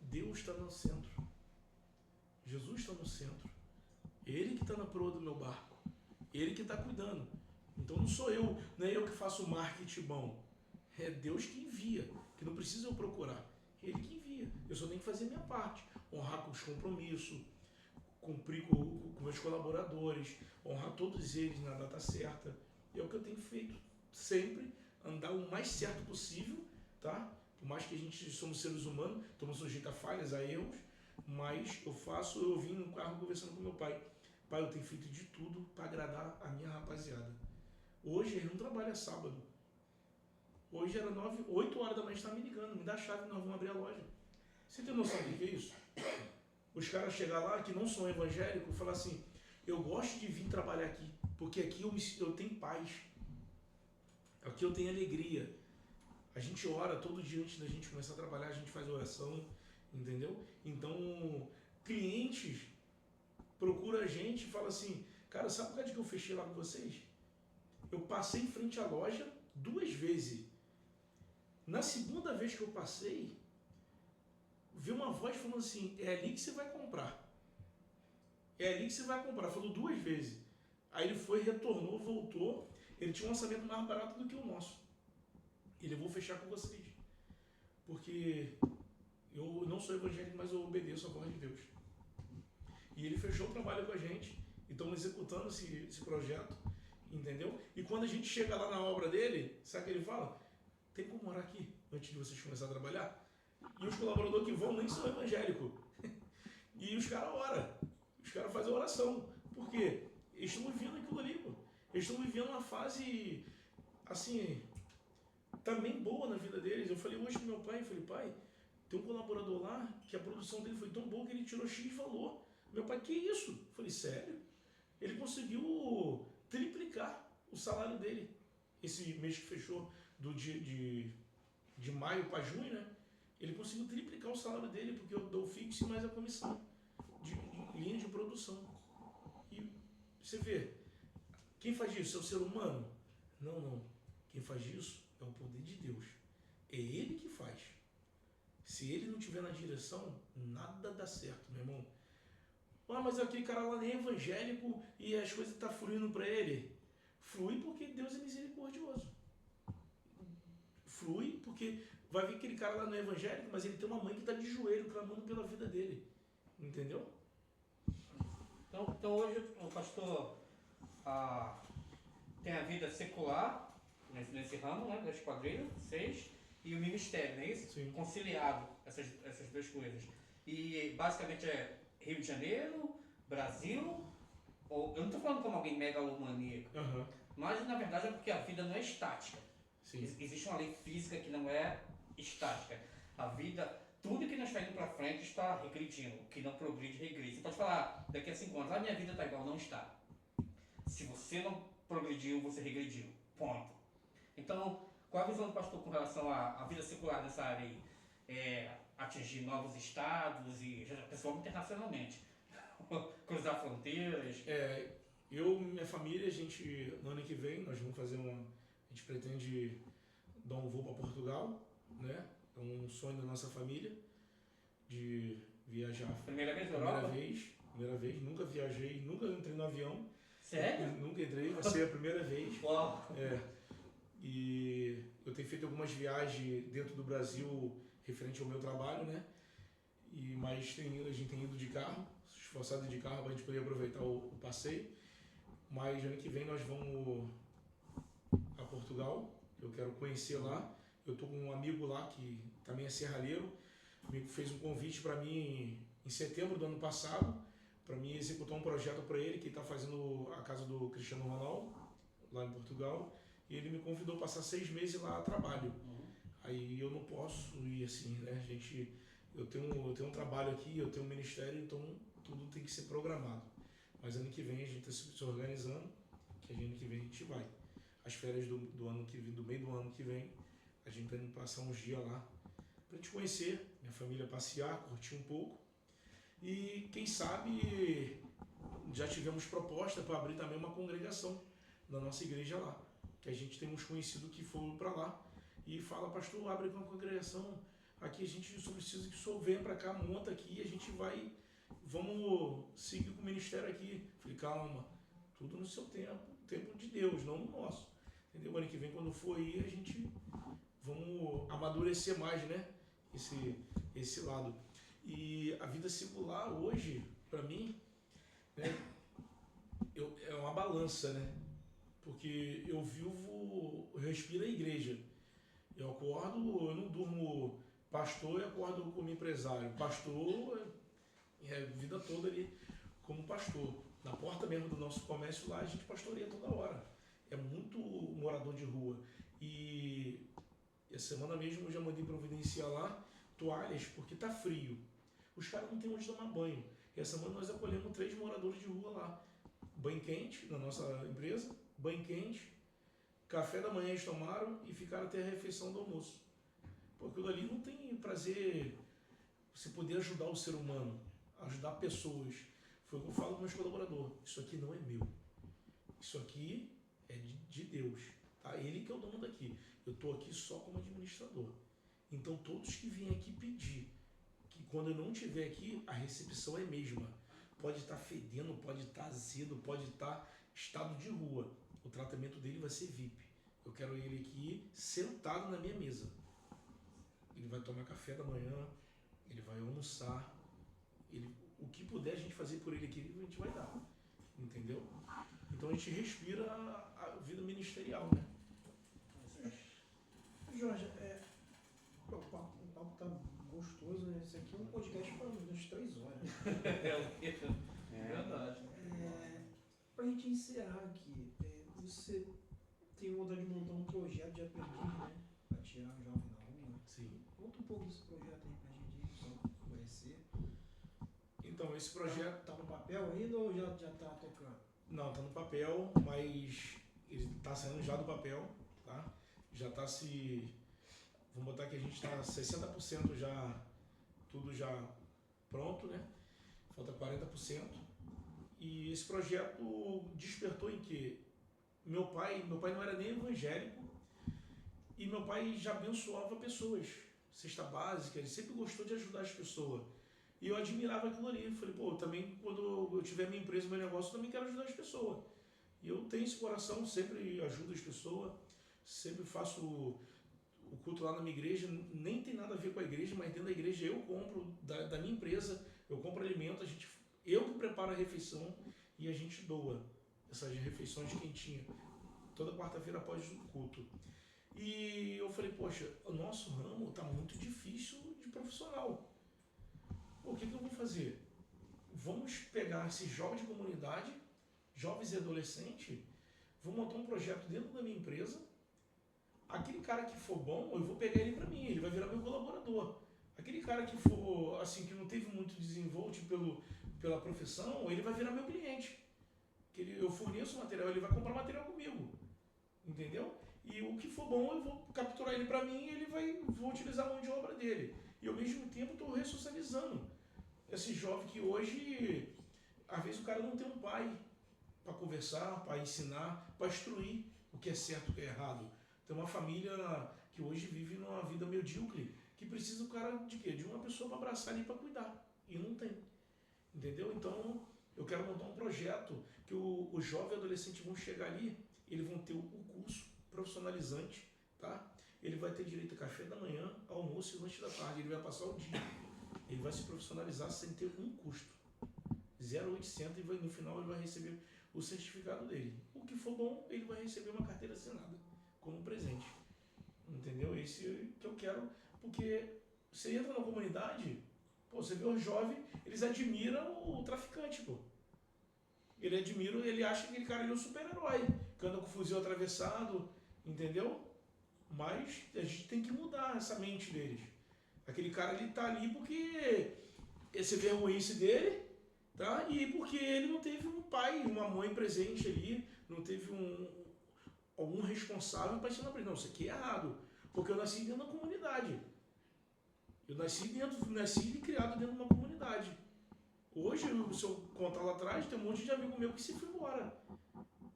Deus está no centro. Jesus está no centro. Ele que está na proa do meu barco. Ele que está cuidando. Então não sou eu, não é eu que faço o marketing bom. É Deus que envia, que não precisa eu procurar. Ele que envia. Eu só tenho que fazer a minha parte. Honrar com os compromissos, cumprir com meus colaboradores, honrar todos eles na data certa. É o que eu tenho feito sempre, andar o mais certo possível, tá? Por mais que a gente somos seres humanos, estamos sujeitos a falhas, a erros, mas eu vim no carro conversando com meu pai. Pai, eu tenho feito de tudo para agradar a minha rapaziada. Hoje ele não trabalha sábado. Hoje era 8 horas da manhã, está me ligando, me dá a chave, nós vamos abrir a loja. Você tem noção do que é isso? Os caras chegam lá, que não são evangélicos, falam assim, Eu gosto de vir trabalhar aqui, porque aqui eu tenho paz. Aqui eu tenho alegria. A gente ora todo dia antes da gente começar a trabalhar, a gente faz oração, entendeu? Então, clientes procuram a gente e falam assim, cara, sabe por que eu fechei lá com vocês? Eu passei em frente à loja 2 vezes. Na segunda vez que eu passei, vi uma voz falando assim, é ali que você vai comprar. É ali que você vai comprar. Falou 2 vezes. Aí ele foi, retornou, voltou. Ele tinha um orçamento mais barato do que o nosso. Ele, vou fechar com vocês. Porque eu não sou evangélico, mas eu obedeço a voz de Deus. E ele fechou o trabalho com a gente. E estamos executando esse projeto. Entendeu? E quando a gente chega lá na obra dele, sabe o que ele fala? Tem como morar aqui antes de vocês começarem a trabalhar? E os colaboradores que vão nem são evangélicos. E os caras oram. Os caras fazem oração. Por quê? Eles estão vivendo aquilo ali, pô. Eles estão vivendo uma fase, assim, também boa na vida deles. Eu falei hoje com meu pai, pai, tem um colaborador lá que a produção dele foi tão boa que ele tirou X valor. Meu pai, que isso? Eu falei, sério? Ele conseguiu triplicar o salário dele. Esse mês que fechou de maio para junho, né? Ele conseguiu triplicar o salário dele, porque eu dou o fixo e mais a comissão de linha de produção. E você vê, quem faz isso? É o ser humano? Não. Quem faz isso é o poder de Deus. É Ele que faz. Se Ele não estiver na direção, nada dá certo, meu irmão. Ah, mas aquele cara lá nem é evangélico e as coisas estão fluindo para ele. Flui porque Deus é misericordioso. Flui porque vai ver que aquele cara lá não é evangélico, mas ele tem uma mãe que está de joelho clamando pela vida dele. Entendeu? Então hoje o pastor tem a vida secular nesse ramo, né, da esquadrilha, 6, e o ministério, não é isso? Sim. Conciliado, essas 2 coisas. E basicamente é Rio de Janeiro, Brasil, ou eu não estou falando como alguém megalomaníaco, mas na verdade é porque a vida não é estática. Sim. Existe uma lei física que não é estática. A vida, tudo que não está indo para frente está regredindo, o que não progride, regride. Você pode falar daqui a 5 anos, a minha vida está igual, não está. Se você não progrediu, você regrediu. Ponto. Então, qual a visão do pastor com relação à vida secular nessa área aí? Atingir novos estados e já pessoal internacionalmente, cruzar fronteiras. Eu e minha família, a gente, no ano que vem, nós vamos fazer a gente pretende dar um voo para Portugal, né? É um sonho da nossa família de viajar. Primeira vez na Europa? Primeira vez, nunca viajei, nunca entrei no avião. Sério? Nunca entrei, vai ser a primeira vez. Uau. E eu tenho feito algumas viagens dentro do Brasil referente ao meu trabalho, né? Mas a gente tem ido de carro, esforçado de carro para a gente poder aproveitar o passeio. Mas ano que vem nós vamos a Portugal, eu quero conhecer lá. Eu estou com um amigo lá que também é serralheiro. O amigo fez um convite para mim em setembro do ano passado, para mim executar um projeto para ele, que está fazendo a casa do Cristiano Ronaldo, lá em Portugal. E ele me convidou a passar 6 meses lá a trabalho. Aí eu não posso ir assim, né, gente? Eu tenho um trabalho aqui, eu tenho um ministério, então tudo tem que ser programado. Mas ano que vem a gente está se organizando, que ano que vem a gente vai. As férias do meio do ano que vem, a gente está indo passar uns dias lá para a gente conhecer, minha família passear, curtir um pouco. E quem sabe já tivemos proposta para abrir também uma congregação na nossa igreja lá, que a gente tem uns conhecidos que foram para lá e fala, pastor, abre uma congregação, aqui a gente só precisa que o senhor venha para cá, monta aqui, a gente vai, vamos seguir com o ministério aqui. Falei, calma, tudo no seu tempo de Deus, não no nosso. Entendeu? Ano que vem, quando for aí, a gente vamos amadurecer mais, né? Esse lado. E a vida secular hoje, para mim, né, é uma balança, né? Porque eu respiro a igreja. Eu acordo, eu não durmo pastor e acordo como empresário. Pastor é a vida toda ali como pastor. Na porta mesmo do nosso comércio lá, a gente pastoreia toda hora. É muito morador de rua. E essa semana mesmo eu já mandei providenciar lá toalhas, porque tá frio. Os caras não têm onde tomar banho. E essa semana nós acolhemos 3 moradores de rua lá. banho quente na nossa empresa, banho quente, café da manhã eles tomaram e ficaram até a refeição do almoço. Porque aquilo ali não tem prazer, você poder ajudar o ser humano, ajudar pessoas. Foi o que eu falo com meus colaboradores, isso aqui não é meu, isso aqui é de Deus, tá? Ele que é o dono daqui, eu estou aqui só como administrador. Então todos que vêm aqui pedir, que quando eu não estiver aqui, a recepção é a mesma. Pode estar fedendo, pode estar azedo, pode estar estado de rua. O tratamento dele vai ser VIP. Eu quero ele aqui sentado na minha mesa. Ele vai tomar café da manhã, ele vai almoçar, o que puder a gente fazer por ele aqui, a gente vai dar. Entendeu? Então a gente respira a vida ministerial, né? Jorge, o papo tá gostoso, né? Esse aqui é um podcast para umas 3 horas. Verdade. Pra gente encerrar aqui, você tem vontade de montar um projeto de aprendiz, né? Pra tirar o jovem da rua. Sim. Conta um pouco desse projeto aí pra gente aí, pra conhecer. Então, esse projeto... Tá no papel ainda ou já tá tocando? Não, tá no papel, mas ele tá saindo já do papel, tá? Já tá se... Vamos botar que a gente tá 60% já, tudo já pronto, né? Falta 40%. E esse projeto despertou em que meu pai não era nem evangélico e meu pai já abençoava pessoas, cesta básica, ele sempre gostou de ajudar as pessoas. E eu admirava aquilo ali. Falei, pô, também quando eu tiver minha empresa, meu negócio, eu também quero ajudar as pessoas. E eu tenho esse coração, sempre ajudo as pessoas, sempre faço o culto lá na minha igreja, nem tem nada a ver com a igreja, mas dentro da igreja eu compro, da minha empresa, eu compro alimento, eu que preparo a refeição e a gente doa essas refeições quentinhas, toda quarta-feira após o culto. E eu falei, poxa, o nosso ramo está muito difícil de profissional. O que eu vou fazer? Vamos pegar esses jovens de comunidade, jovens e adolescentes, vou montar um projeto dentro da minha empresa. Aquele cara que for bom, eu vou pegar ele para mim, ele vai virar meu colaborador. Aquele cara que for, assim, que não teve muito desenvolvimento pela profissão, ele vai virar meu cliente. Eu forneço material, ele vai comprar material comigo. Entendeu? E o que for bom, eu vou capturar ele para mim e vou utilizar a mão de obra dele. E ao mesmo tempo estou ressocializando esse jovem que hoje, às vezes o cara não tem um pai para conversar, para ensinar, para instruir o que é certo e o que é errado. Tem uma família que hoje vive numa vida medíocre, que precisa o cara de quê? De uma pessoa para abraçar ali para cuidar. E não tem. Entendeu? Então, eu quero montar um projeto que os jovens e adolescentes vão chegar ali, eles vão ter o curso profissionalizante, tá? Ele vai ter direito a café da manhã, almoço e lanche da tarde. Ele vai passar o dia. Ele vai se profissionalizar sem ter um custo. 0,800 e no final ele vai receber o certificado dele. O que for bom, ele vai receber uma carteira assinada como presente. Entendeu? Esse que eu quero, porque você entra na comunidade, pô, você vê os jovens, eles admiram o traficante, pô. Ele acha que aquele cara ali é um super-herói, que anda com o fuzil atravessado, entendeu? Mas a gente tem que mudar essa mente deles. Aquele cara ali tá ali porque você vê a ruíce dele, tá? E porque ele não teve um pai, uma mãe presente ali, não teve algum responsável para ensinar para ele. Não, isso aqui é errado, porque eu nasci dentro da comunidade. Eu nasci e criado dentro de uma comunidade. Hoje, se eu contar lá atrás, tem um monte de amigo meu que se foi embora.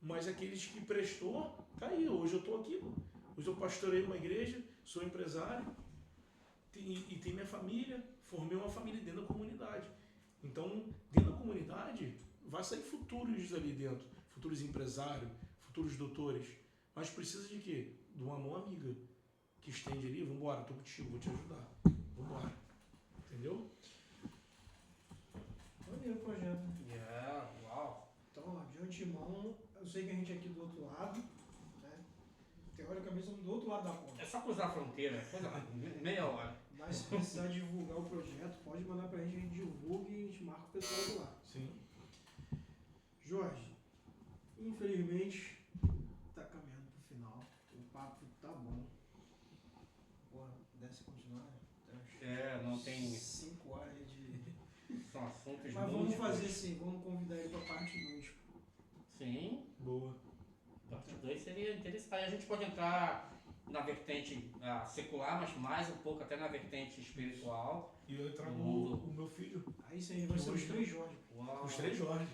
Mas aqueles que prestou, tá aí. Hoje eu estou aqui. Hoje eu pastorei uma igreja, sou empresário e tenho minha família, formei uma família dentro da comunidade. Então, dentro da comunidade, vai sair futuros ali dentro. Futuros empresários, futuros doutores. Mas precisa de quê? De uma mão amiga que estende ali, vambora, estou contigo, vou te ajudar. Vambora. Entendeu? Maneiro o projeto, né? Uau. Então, ó, de antemão, eu sei que a gente é aqui do outro lado, né? Teoricamente, somos do outro lado da ponte. É só cruzar a fronteira, meia hora. Mas se precisar divulgar o projeto, pode mandar pra gente, a gente divulga e a gente marca o pessoal do lado. Sim. Jorge, infelizmente, tá caminhando pro final. O papo tá bom. Porra, pudesse continuar, né? Não tem. 5 horas de... São assuntos Mas vamos múltiplos. fazer assim, vamos convidar ele pra parte 2. Sim. Boa. Parte 2 seria interessante. Aí a gente pode entrar na vertente secular, mas mais um pouco até na vertente espiritual. E eu trago Mundo. o meu filho, Aí sim, vai ser os Hoje- 3 Jorge. Uau. os 3 Jorge.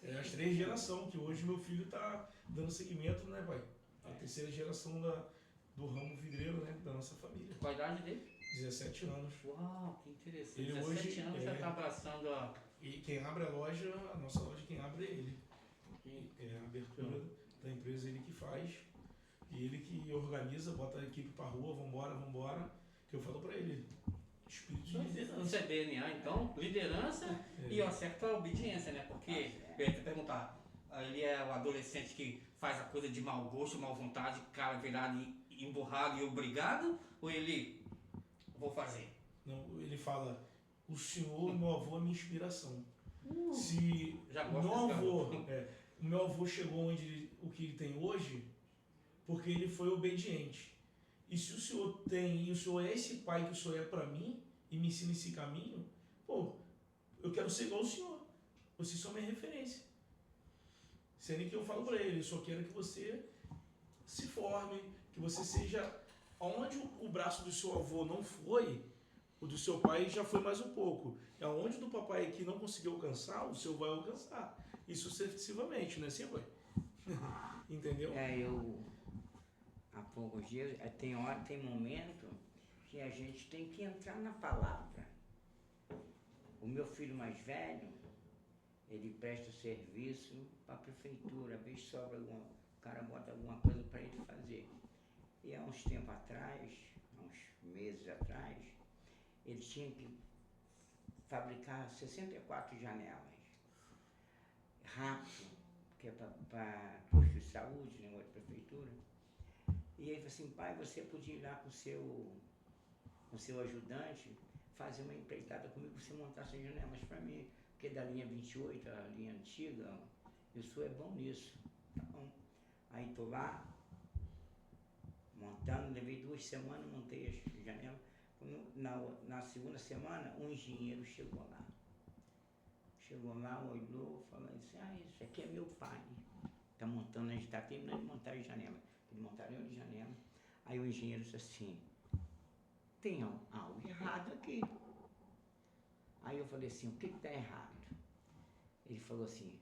É as 3 gerações, que hoje meu filho tá dando seguimento, né, pai? A terceira geração do ramo vidreiro, né, da nossa família. Qual a idade dele? 17 anos. Uau, que interessante. Ele 17 hoje anos já está abraçando a. E quem abre a loja, a nossa loja, quem abre é ele. É a abertura da empresa, ele que faz. E ele que organiza, bota a equipe pra rua, vambora. Que eu falo pra ele, espírito de Isso liderança. é DNA, então, liderança e uma certa obediência, né? Porque eu ia te perguntar, ele é o adolescente que faz a coisa de mau gosto, mal vontade, cara virado e emburrado e obrigado, ou ele, vou fazer? Não, ele fala, o senhor, meu avô, é minha inspiração. Se Já o gosto meu desse avô, garoto. o meu avô chegou o que ele tem hoje, porque ele foi obediente. E se o senhor tem, e o senhor é esse pai que o senhor é para mim, e me ensina esse caminho, pô, eu quero ser igual ao senhor. Vocês são minha referência. Sendo que eu falo para ele, eu só quero que você se forme, que você seja, onde o braço do seu avô não foi, o do seu pai já foi mais um pouco. É onde do papai que não conseguiu alcançar, o seu vai alcançar. E sucessivamente, né? Assim, pai? Entendeu? Há poucos dias, tem hora, tem momento que a gente tem que entrar na palavra. O meu filho mais velho, ele presta serviço para a prefeitura, às vezes sobra o cara bota alguma coisa para ele fazer. E há uns tempos atrás, há uns meses atrás, ele tinha que fabricar 64 janelas. Rápido, que é para posto de saúde, negócio de prefeitura. E ele falou assim, pai, você podia ir lá com o seu ajudante, fazer uma empreitada comigo, você montar essas janelas para mim, porque da linha 28, a linha antiga, o senhor é bom nisso. Tá bom. Aí estou lá, montando, levei 2 semanas, montei as janelas. Na segunda semana, um engenheiro chegou lá. Olhou, falou assim, isso aqui é meu pai. Está montando, a gente está terminando de montar as janelas. Ele montaram de janela. Aí o engenheiro disse assim, tem algo errado aqui. Aí eu falei assim, o que está errado? Ele falou assim,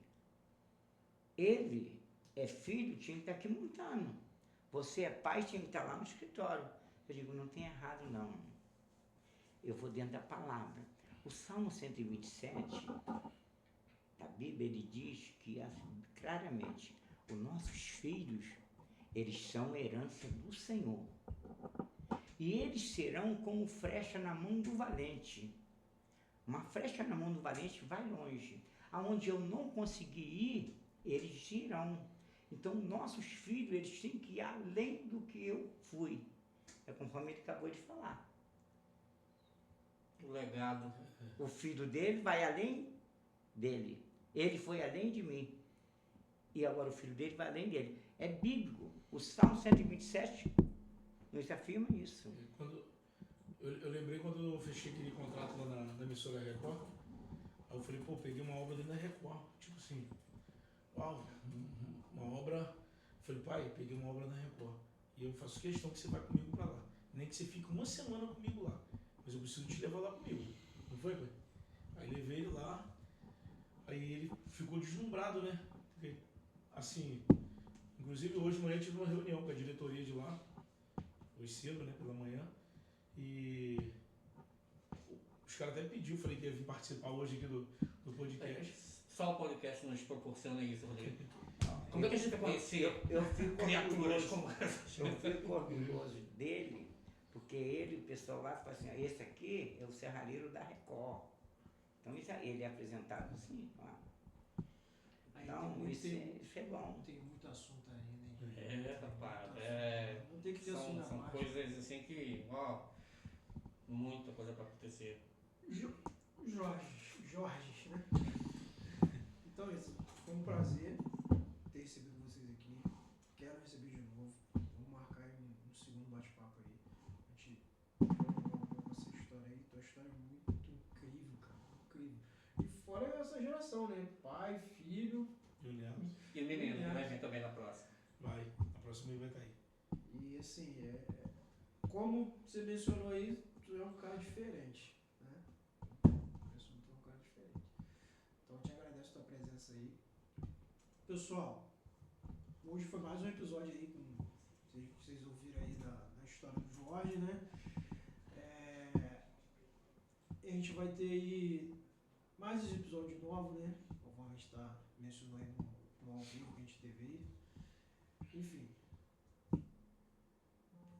ele é filho, tinha que estar aqui montando. Você é pai, tinha que estar lá no escritório. Eu digo, não tem errado não. Eu vou dentro da palavra. O Salmo 127, da Bíblia, ele diz que claramente, os nossos filhos, eles são herança do Senhor. E eles serão como flecha na mão do valente. Uma flecha na mão do valente vai longe. Aonde eu não conseguir ir, eles irão. Então, nossos filhos, eles têm que ir além do que eu fui. É conforme ele acabou de falar. O legado. O filho dele vai além dele. Ele foi além de mim. E agora o filho dele vai além dele. É bíblico. O Salmo 127 nos afirma isso. Eu lembrei quando eu fechei aquele contrato lá na emissora Record, aí eu falei, pô, peguei uma obra dentro da Record. Tipo assim, uau, uma obra. Eu falei, pai, peguei uma obra na Record. E eu faço questão que você vá comigo pra lá. Nem que você fique uma semana comigo lá. Mas eu preciso te levar lá comigo. Não foi, pai? Aí levei ele lá. Aí ele ficou deslumbrado, né? Porque, assim, inclusive hoje de manhã eu tive uma reunião com a diretoria de lá. Hoje cedo, né? Pela manhã. E os caras até pediu, falei que ia vir participar hoje aqui do podcast. Só o podcast nos proporciona isso, Rodrigo. Como é que a gente vai conhecer Eu fico criaturas orgulhoso. como essas? Eu fico orgulhoso dele, porque ele, o pessoal lá fala assim, esse aqui é o serralheiro da Record. Então ele é apresentado assim, ó. Então isso é bom. Tem muito assunto aí, né? Rapaz, Não tem que ter assunto na são margem. coisas assim que, ó, muita coisa pra acontecer. Jorge, né? Então é isso. Foi um prazer ter recebido vocês aqui. Quero receber de novo. Vamos marcar aí um segundo bate-papo aí. A gente fala um pouco essa história aí. Tua história é muito incrível, cara. Incrível. E fora essa geração, né? Pai, filho. Juliano. E o menino que vai vir também na próxima. Vai, na próxima ele vai estar aí. E assim, como você mencionou aí, tu é um cara diferente, né? Tu é um cara diferente. Então eu te agradeço a tua presença aí. Pessoal, hoje foi mais um episódio aí com vocês ouviram aí da história do Jorge, né? A gente vai ter aí mais esse episódio novo, né? Como a gente mencionou aí no ao vivo que a gente teve aí. Enfim.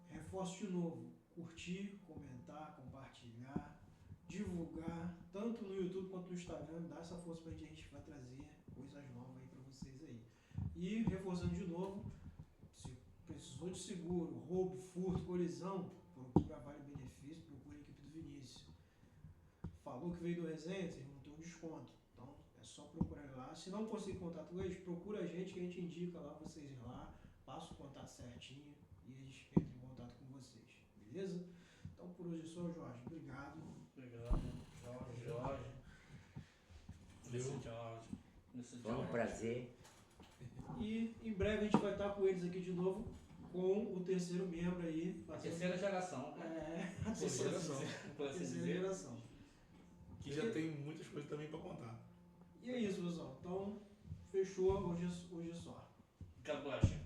Reforço de novo, curtir, comentar, compartilhar, divulgar, tanto no YouTube quanto no Instagram, dá essa força pra gente, a gente vai trazer coisas novas aí pra vocês aí. E reforçando de novo, se precisou de seguro, roubo, furto, colisão, procura Vale Benefício, procura a equipe do Vinícius. Falou que veio do Resenha, vocês vão ter um desconto. Então é só procurar lá. Se não conseguir contato com eles, procura a gente que a gente indica lá, vocês ir lá, passa o contato certinho e eles entram em contato com vocês. Beleza? Então por hoje é só, Jorge. Obrigado. Obrigado. Jorge. Foi um prazer. E em breve a gente vai estar com eles aqui de novo, com o terceiro membro aí. A terceira geração. A terceira Geração. Por assim terceira dizer. geração. Que já tem muitas coisas também para contar. E é isso, pessoal. Então, fechou. Hoje é só. God bless you.